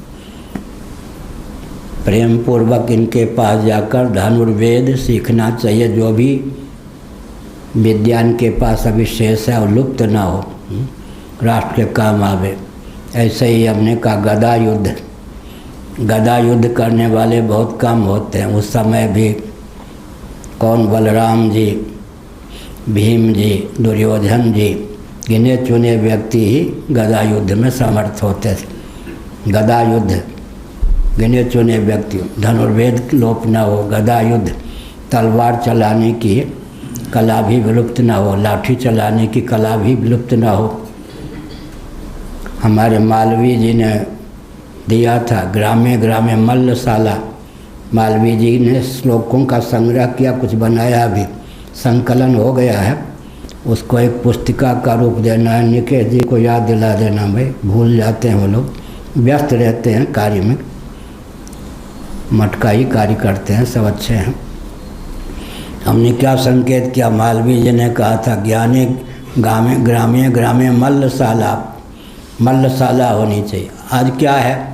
प्रेम पूर्वक इनके पास जाकर धनुर्वेद सीखना चाहिए। जो भी विज्ञान के पास अभी शेष है और लुप्त ना हो, राष्ट्र के काम आवे। ऐसे ही हमने कहा गदा युद्ध करने वाले बहुत कम होते हैं। उस समय भी कौन, बलराम जी, भीम जी, दुर्योधन जी, गिने चुने व्यक्ति ही गदा युद्ध में समर्थ होते थे। गदा युद्ध गिने चुने व्यक्ति, धनुर्वेद लोप न हो, गदा युद्ध, तलवार चलाने की कला भी विलुप्त न हो, लाठी चलाने की कला भी विलुप्त न हो। हमारे मालवीय जी ने दिया था ग्रामे ग्रामे मल्लशाला। मालवीय जी ने श्लोकों का संग्रह किया, कुछ बनाया भी, संकलन हो गया है, उसको एक पुस्तिका का रूप देना है। निकेश जी को याद दिला देना भाई, भूल जाते हैं वो लोग, व्यस्त रहते हैं कार्य में, मटका ही कार्य करते हैं, सब अच्छे हैं। हमने क्या संकेत किया, मालवीय जी ने कहा था ज्ञाने ग्रामे ग्रामे मल्लशाला होनी चाहिए। आज क्या है,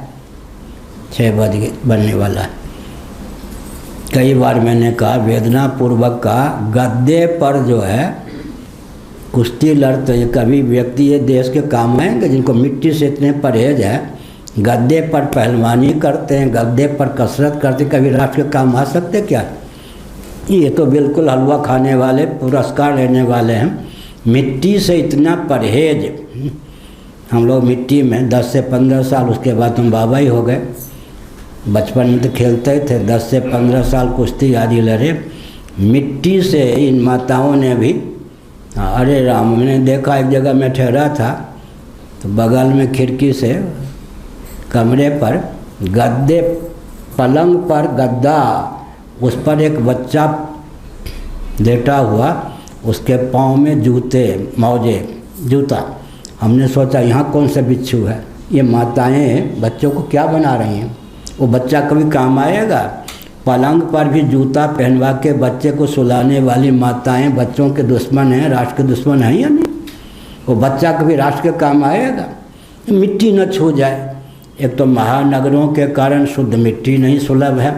6 बज गए, बनने वाला है। कई बार मैंने कहा वेदना पूर्वक का गद्दे पर जो है कुश्ती लड़ते, कभी व्यक्ति ये देश के काम आएंगे जिनको मिट्टी से इतने परहेज है, गद्दे पर पहलवानी करते हैं, गद्दे पर कसरत करते, कभी राष्ट्र के काम आ सकते क्या? ये तो बिल्कुल हलवा खाने वाले, पुरस्कार लेने वाले हैं। मिट्टी से इतना परहेज, हम लोग मिट्टी में 10 से 15 साल, उसके बाद हम बाबा ही हो गए। बचपन में तो खेलते ही थे, 10 से 15 साल कुश्ती आदि लड़े। मिट्टी से इन माताओं ने भी, अरे राम, मैंने देखा एक जगह मैं ठहरा था तो बगल में खिड़की से कमरे पर गद्दे, पलंग पर गद्दा, उस पर एक बच्चा लेटा हुआ, उसके पाँव में जूते, मौजे, जूता। हमने सोचा यहाँ कौन सा बिच्छू है? ये माताएं बच्चों को क्या बना रही हैं? वो बच्चा कभी काम आएगा? पलंग पर भी जूता पहनवा के बच्चे को सुलाने वाली माताएं बच्चों के दुश्मन हैं, राष्ट्र के दुश्मन हैं या नहीं? वो बच्चा कभी राष्ट्र के काम आएगा? मिट्टी न छू जाए। एक तो महानगरों के कारण शुद्ध मिट्टी नहीं सुलभ है,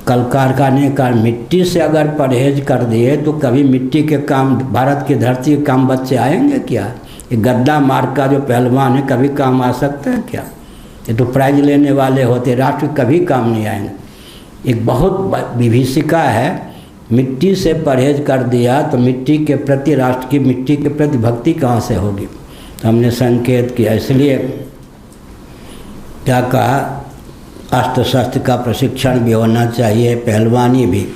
कल कारखाने का मिट्टी से अगर परहेज कर दिए तो कभी मिट्टी के काम, भारत की धरती के काम बच्चे आएंगे क्या? ये गद्दा मार का जो पहलवान है कभी काम आ सकते हैं क्या? ये तो प्राइज लेने वाले होते, राष्ट्र कभी काम नहीं आएंगे। एक बहुत विभीषिका है, मिट्टी से परहेज कर दिया तो मिट्टी के प्रति, राष्ट्र की मिट्टी के प्रति भक्ति कहाँ से होगी? तो हमने संकेत किया, इसलिए क्या कहा, अस्त्र शस्त्र का प्रशिक्षण भी होना चाहिए, पहलवानी भी।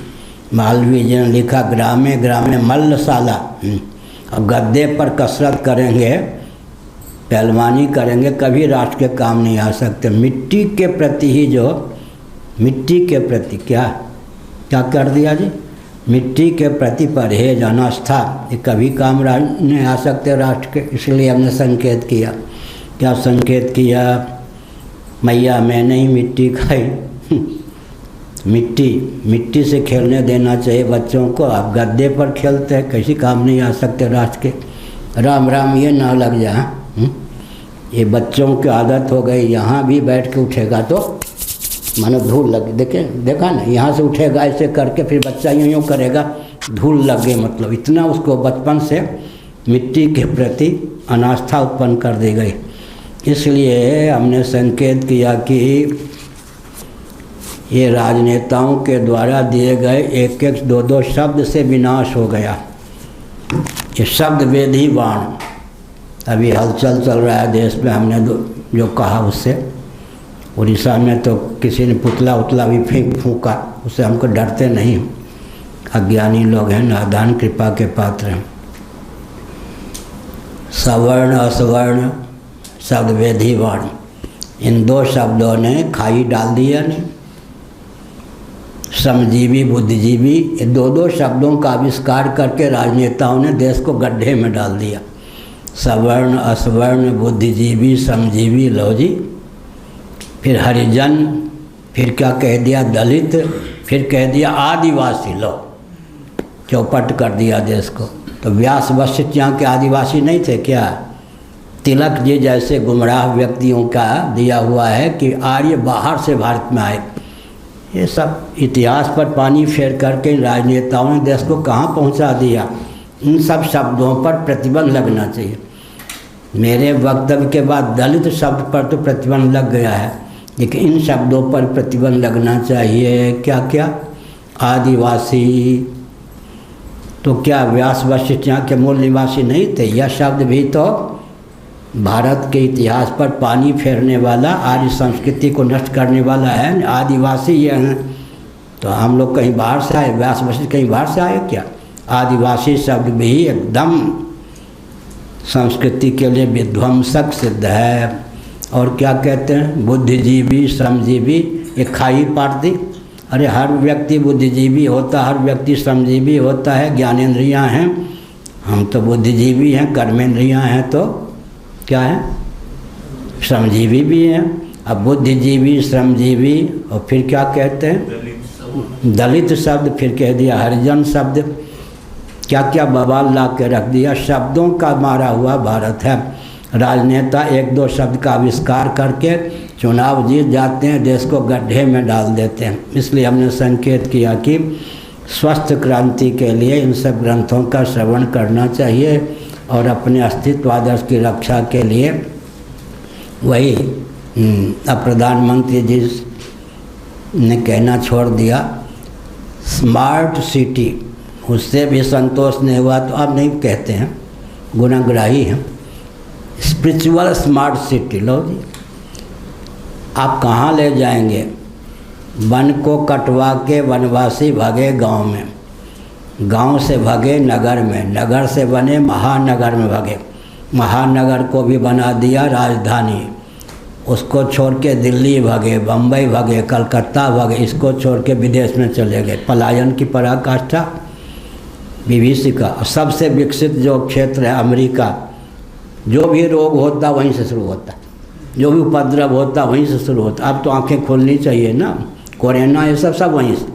मालवीय जी ने लिखा, ग्रामे ग्रामे मल्लशाला। अब गद्दे पर कसरत करेंगे, पहलवानी करेंगे, कभी राष्ट्र के काम नहीं आ सकते। मिट्टी के प्रति ही जो, मिट्टी के प्रति क्या क्या कर दिया जी? मिट्टी के प्रति परहेज, अनास्था, ये कभी काम नहीं आ सकते राष्ट्र के। इसलिए हमने संकेत किया। क्या संकेत किया? मैया मैंने ही मिट्टी खाई। मिट्टी से खेलने देना चाहिए बच्चों को। आप गद्दे पर खेलते हैं, किसी काम नहीं आ सकते राष्ट्र के। राम राम ये ना लग जाए। ये बच्चों की आदत हो गई, यहाँ भी बैठ के उठेगा तो मानो धूल लगे, देखा ना, यहाँ से उठेगा ऐसे करके, फिर बच्चा यूँ यूँ करेगा, धूल लगे, मतलब इतना उसको बचपन से मिट्टी के प्रति अनास्था उत्पन्न कर दी गई। इसलिए हमने संकेत किया कि ये राजनेताओं के द्वारा दिए गए एक एक दो दो शब्द से विनाश हो गया। ये शब्द वेदी बाण अभी हलचल चल रहा है देश में। हमने जो कहा उससे, उड़ीसा में तो किसी ने पुतला उतला भी फूंका, उससे हमको डरते नहीं। अज्ञानी लोग हैं, नादान कृपा के पात्र हैं। सवर्ण असवर्ण शब्द वेदी बाण, इन दो शब्दों ने खाई डाल दिया नहीं। श्रमजीवी बुद्धिजीवी, ये दो दो शब्दों का आविष्कार करके राजनेताओं ने देश को गड्ढे में डाल दिया। सवर्ण असवर्ण बुद्धिजीवी श्रमजीवी, लो जी। फिर हरिजन, फिर क्या कह दिया, दलित, फिर कह दिया आदिवासी। लो, चौपट कर दिया देश को। तो व्यास वशिष्ठ यहाँ के आदिवासी नहीं थे क्या? तिलक जी जैसे गुमराह व्यक्तियों का दिया हुआ है कि आर्य बाहर से भारत में आए। ये सब इतिहास पर पानी फेर करके राजनेताओं ने देश को कहाँ पहुँचा दिया। इन सब शब्दों पर प्रतिबंध लगना चाहिए। मेरे वक्तव्य के बाद दलित शब्द पर तो प्रतिबंध लग गया है, लेकिन इन शब्दों पर प्रतिबंध लगना चाहिए। क्या क्या? आदिवासी, तो क्या व्यास वशिष्ठ यहाँ के मूल निवासी नहीं थे? यह शब्द भी तो भारत के इतिहास पर पानी फेरने वाला, आर्य संस्कृति को नष्ट करने वाला है। आदिवासी ये हैं, तो हम लोग कहीं बाहर से आए? व्यास वशिष्ठ कहीं बाहर से आए क्या? आदिवासी शब्द भी एकदम संस्कृति के लिए विध्वंसक सिद्ध है। और क्या कहते हैं? बुद्धिजीवी श्रमजीवी, ये खाई पाट दी। अरे हर व्यक्ति बुद्धिजीवी होता, हर व्यक्ति श्रमजीवी होता है। ज्ञानेंद्रियाँ हैं, हम तो बुद्धिजीवी हैं, कर्मेंद्रियाँ हैं तो क्या है? श्रमजीवी भी हैं। अब बुद्धिजीवी श्रमजीवी, और फिर क्या कहते हैं? दलित शब्द, फिर कह दिया हरिजन शब्द। क्या क्या बवाल ला के रख दिया। शब्दों का मारा हुआ भारत है। राजनेता एक दो शब्द का आविष्कार करके चुनाव जीत जाते हैं, देश को गड्ढे में डाल देते हैं। इसलिए हमने संकेत किया कि स्वस्थ क्रांति के लिए इन सब ग्रंथों का श्रवण करना चाहिए और अपने अस्तित्व आदर्श की रक्षा के लिए वही अब प्रधानमंत्री जी ने कहना छोड़ दिया स्मार्ट सिटी, उससे भी संतोष नहीं हुआ तो अब नहीं कहते हैं, गुनाहग्राही हैं। स्पिरिचुअल स्मार्ट सिटी, लो जी, आप कहाँ ले जाएंगे? वन को कटवा के वनवासी भागे गांव में, गांव से भागे नगर में, नगर से बने महानगर में भागे, महानगर को भी बना दिया राजधानी, उसको छोड़ के दिल्ली भागे, बम्बई भागे, कलकत्ता भागे, इसको छोड़ के विदेश में चले गए। पलायन की पराकाष्ठा विभीषिका। सबसे विकसित जो क्षेत्र है अमेरिका, जो भी रोग होता वहीं से शुरू होता, जो भी उपद्रव होता वहीं से शुरू होता। अब तो आंखें खोलनी चाहिए ना, कोरोना ये सब वहीं से।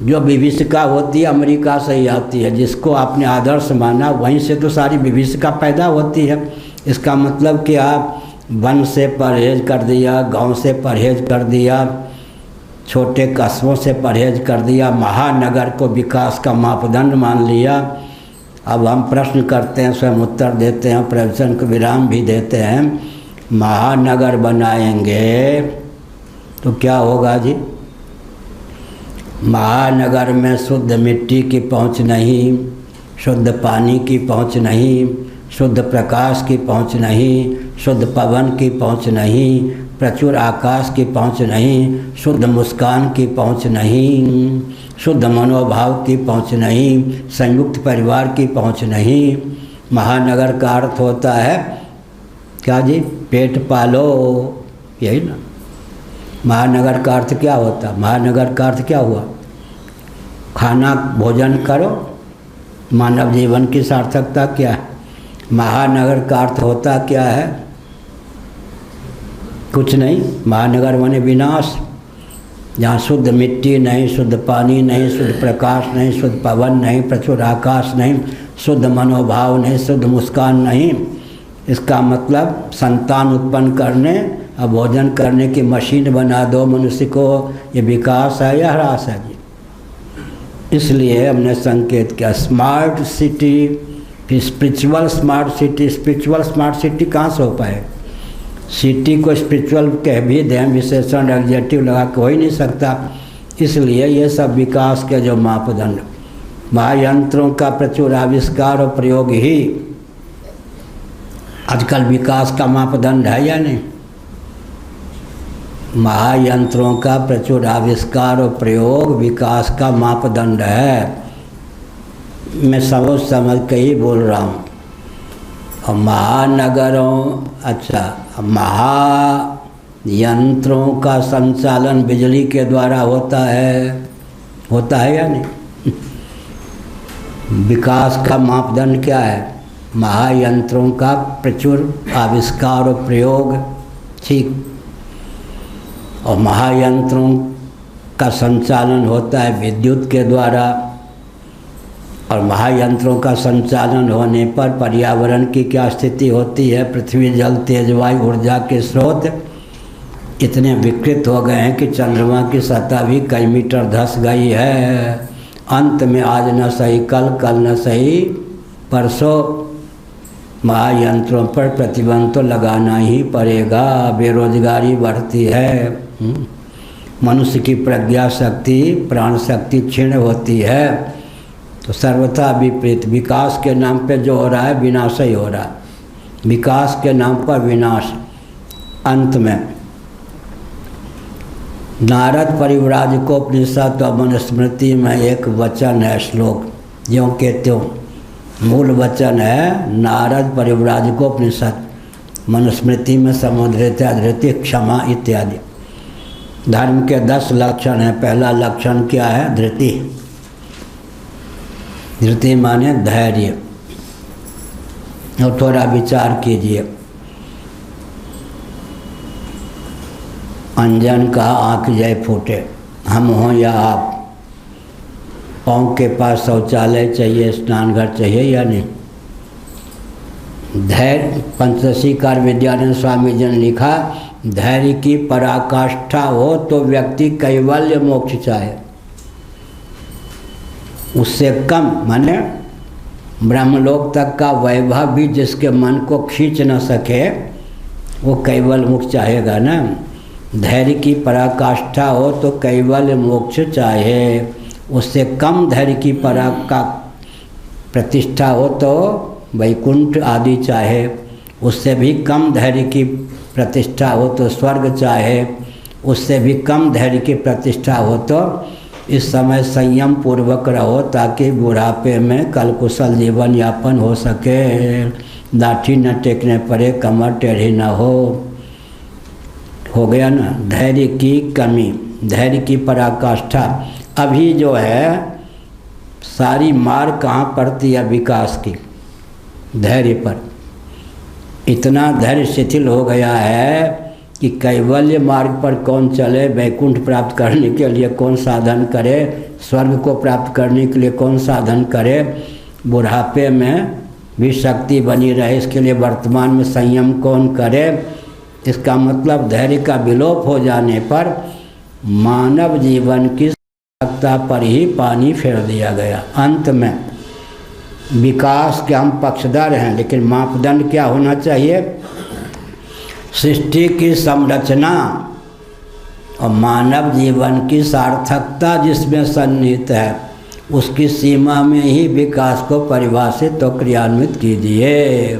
जो विभीषिका होती है अमेरिका से ही आती है, जिसको आपने आदर्श माना वहीं से तो सारी विभीषिका पैदा होती है। इसका मतलब कि आप वन से परहेज कर दिया, गांव से परहेज कर दिया, छोटे कस्बों से परहेज कर दिया, महानगर को विकास का मापदंड मान लिया। अब हम प्रश्न करते हैं, स्वयं उत्तर देते हैं, प्रवचन को विराम भी देते हैं। महानगर बनाएंगे तो क्या होगा जी? महानगर में शुद्ध मिट्टी की पहुंच नहीं, शुद्ध पानी की पहुंच नहीं, शुद्ध प्रकाश की पहुंच नहीं, शुद्ध पवन की पहुंच नहीं, प्रचुर आकाश की पहुंच नहीं, शुद्ध मुस्कान की पहुंच नहीं, शुद्ध मनोभाव की पहुंच नहीं, संयुक्त परिवार की पहुंच नहीं। महानगर का अर्थ होता है क्या जी? पेट पालो, यही ना। महानगर का अर्थ क्या होता? महानगर का अर्थ क्या हुआ? खाना भोजन करो। मानव जीवन की सार्थकता क्या है? महानगर का अर्थ होता क्या है? कुछ नहीं। महानगर माने विनाश, जहाँ शुद्ध मिट्टी नहीं, शुद्ध पानी नहीं, शुद्ध प्रकाश नहीं, शुद्ध पवन नहीं, प्रचुर आकाश नहीं, शुद्ध मनोभाव नहीं, शुद्ध मुस्कान नहीं। इसका मतलब संतान उत्पन्न करने और भोजन करने की मशीन बना दो मनुष्य को, ये विकास है या ह्रास है जी? इसलिए हमने संकेत किया स्मार्ट सिटी, फिर spiritual smart city. Spiritual smart city कहाँ से हो पाए? सिटी को स्पिरिचुअल कह भी दें, विशेषण एडजेक्टिव लगा के हो ही नहीं सकता। इसलिए ये सब विकास के जो मापदंड, महायंत्रों का प्रचुर आविष्कार और प्रयोग ही आजकल विकास का मापदंड है या नहीं? महायंत्रों का प्रचुर आविष्कार और प्रयोग विकास का मापदंड है। मैं समझ के ही बोल रहा हूँ। और महानगरों, अच्छा, महायंत्रों का संचालन बिजली के द्वारा होता है या नहीं? विकास का मापदंड क्या है? महायंत्रों का प्रचुर आविष्कार और प्रयोग, ठीक। और महायंत्रों का संचालन होता है विद्युत के द्वारा, और महायंत्रों का संचालन होने पर पर्यावरण की क्या स्थिति होती है? पृथ्वी, जल, तेज, वायु, ऊर्जा के स्रोत इतने विकृत हो गए हैं कि चंद्रमा की सतह भी कई मीटर धंस गई है। अंत में आज न सही कल, कल न सही परसों महायंत्रों पर प्रतिबंध तो लगाना ही पड़ेगा। बेरोजगारी बढ़ती है, मनुष्य की प्रज्ञा शक्ति, प्राण शक्ति क्षीण होती है। तो सर्वथा विपरीत विकास के नाम पे जो हो रहा है विनाश ही हो रहा है। विकास के नाम पर विनाश। अंत में नारद परिव्राजकोपनिषद और मनुस्मृति में एक वचन है, श्लोक ज्यों के त्यों, मूल वचन है नारद परिव्राजकोपनिषद, मनुस्मृति में समुद्रता, धृति, क्षमा इत्यादि। धर्म के 10 लक्षण हैं। पहला लक्षण क्या है? धृति। धृति माने धैर्य। और थोड़ा विचार कीजिए, अंजन का आँख जय फूटे, हम हों या आप, पाँव के पास शौचालय चाहिए, स्नान घर चाहिए या नहीं? धैर्य, पंचदशी कार विद्यानंद स्वामी जी ने लिखा, धैर्य की पराकाष्ठा हो तो व्यक्ति कैवल्य मोक्ष चाहे, उससे कम माने ब्रह्मलोक तक का वैभव भी जिसके मन को खींच न सके, वो कैवल मोक्ष चाहेगा ना। धैर्य की पराकाष्ठा हो तो कैवल मोक्ष चाहे, उससे कम धैर्य की पराका प्रतिष्ठा हो तो वैकुंठ आदि चाहे, उससे भी कम धैर्य की प्रतिष्ठा हो तो स्वर्ग चाहे, उससे भी कम धैर्य की प्रतिष्ठा हो तो इस समय संयम पूर्वक रहो ताकि बुढ़ापे में कल कुशल जीवन यापन हो सके, लाठी न टेकने पड़े, कमर टेढ़ी न हो गया ना। धैर्य की कमी, धैर्य की पराकाष्ठा। अभी जो है सारी मार कहाँ पड़ती है विकास की, धैर्य पर। इतना धैर्य शिथिल हो गया है कि कैवल्य मार्ग पर कौन चले, वैकुंठ प्राप्त करने के लिए कौन साधन करे, स्वर्ग को प्राप्त करने के लिए कौन साधन करे, बुढ़ापे में भी शक्ति बनी रहे इसके लिए वर्तमान में संयम कौन करे। इसका मतलब धैर्य का विलोप हो जाने पर मानव जीवन की सार्थकता पर ही पानी फेर दिया गया। अंत में विकास के हम पक्षधर हैं, लेकिन मापदंड क्या होना चाहिए? सृष्टि की संरचना और मानव जीवन की सार्थकता जिसमें सन्निहित है, उसकी सीमा में ही विकास को परिभाषित और क्रियान्वित कीजिए।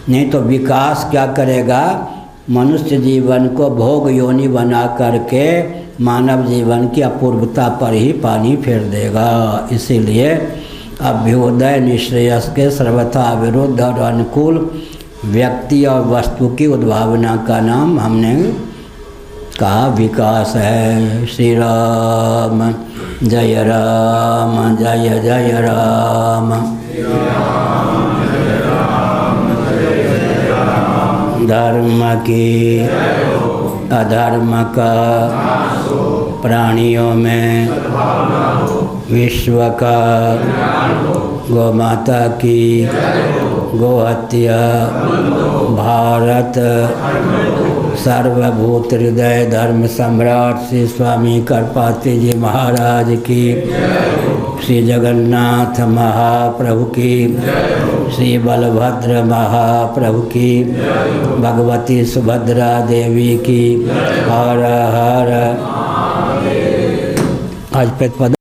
नहीं तो विकास क्या करेगा? मनुष्य जीवन को भोग योनि बना करके मानव जीवन की अपूर्वता पर ही पानी फेर देगा। इसीलिए अभ्युदय निश्रेयस के सर्वथा विरुद्ध और अनुकूल व्यक्ति और वस्तु की उद्भावना का नाम हमने कहा विकास है। श्री राम जय राम, जय जय राम। धर्म की अधर्म का प्राणियों में विश्व का, गौ माता की गोहत्या, भारत सर्वभूत हृदय धर्म सम्राट श्री स्वामी करपात्री जी महाराज की, श्री जगन्नाथ महाप्रभु की, श्री बलभद्र महाप्रभु की, भगवती सुभद्रा देवी की। हर हर। आज प्रतिपदा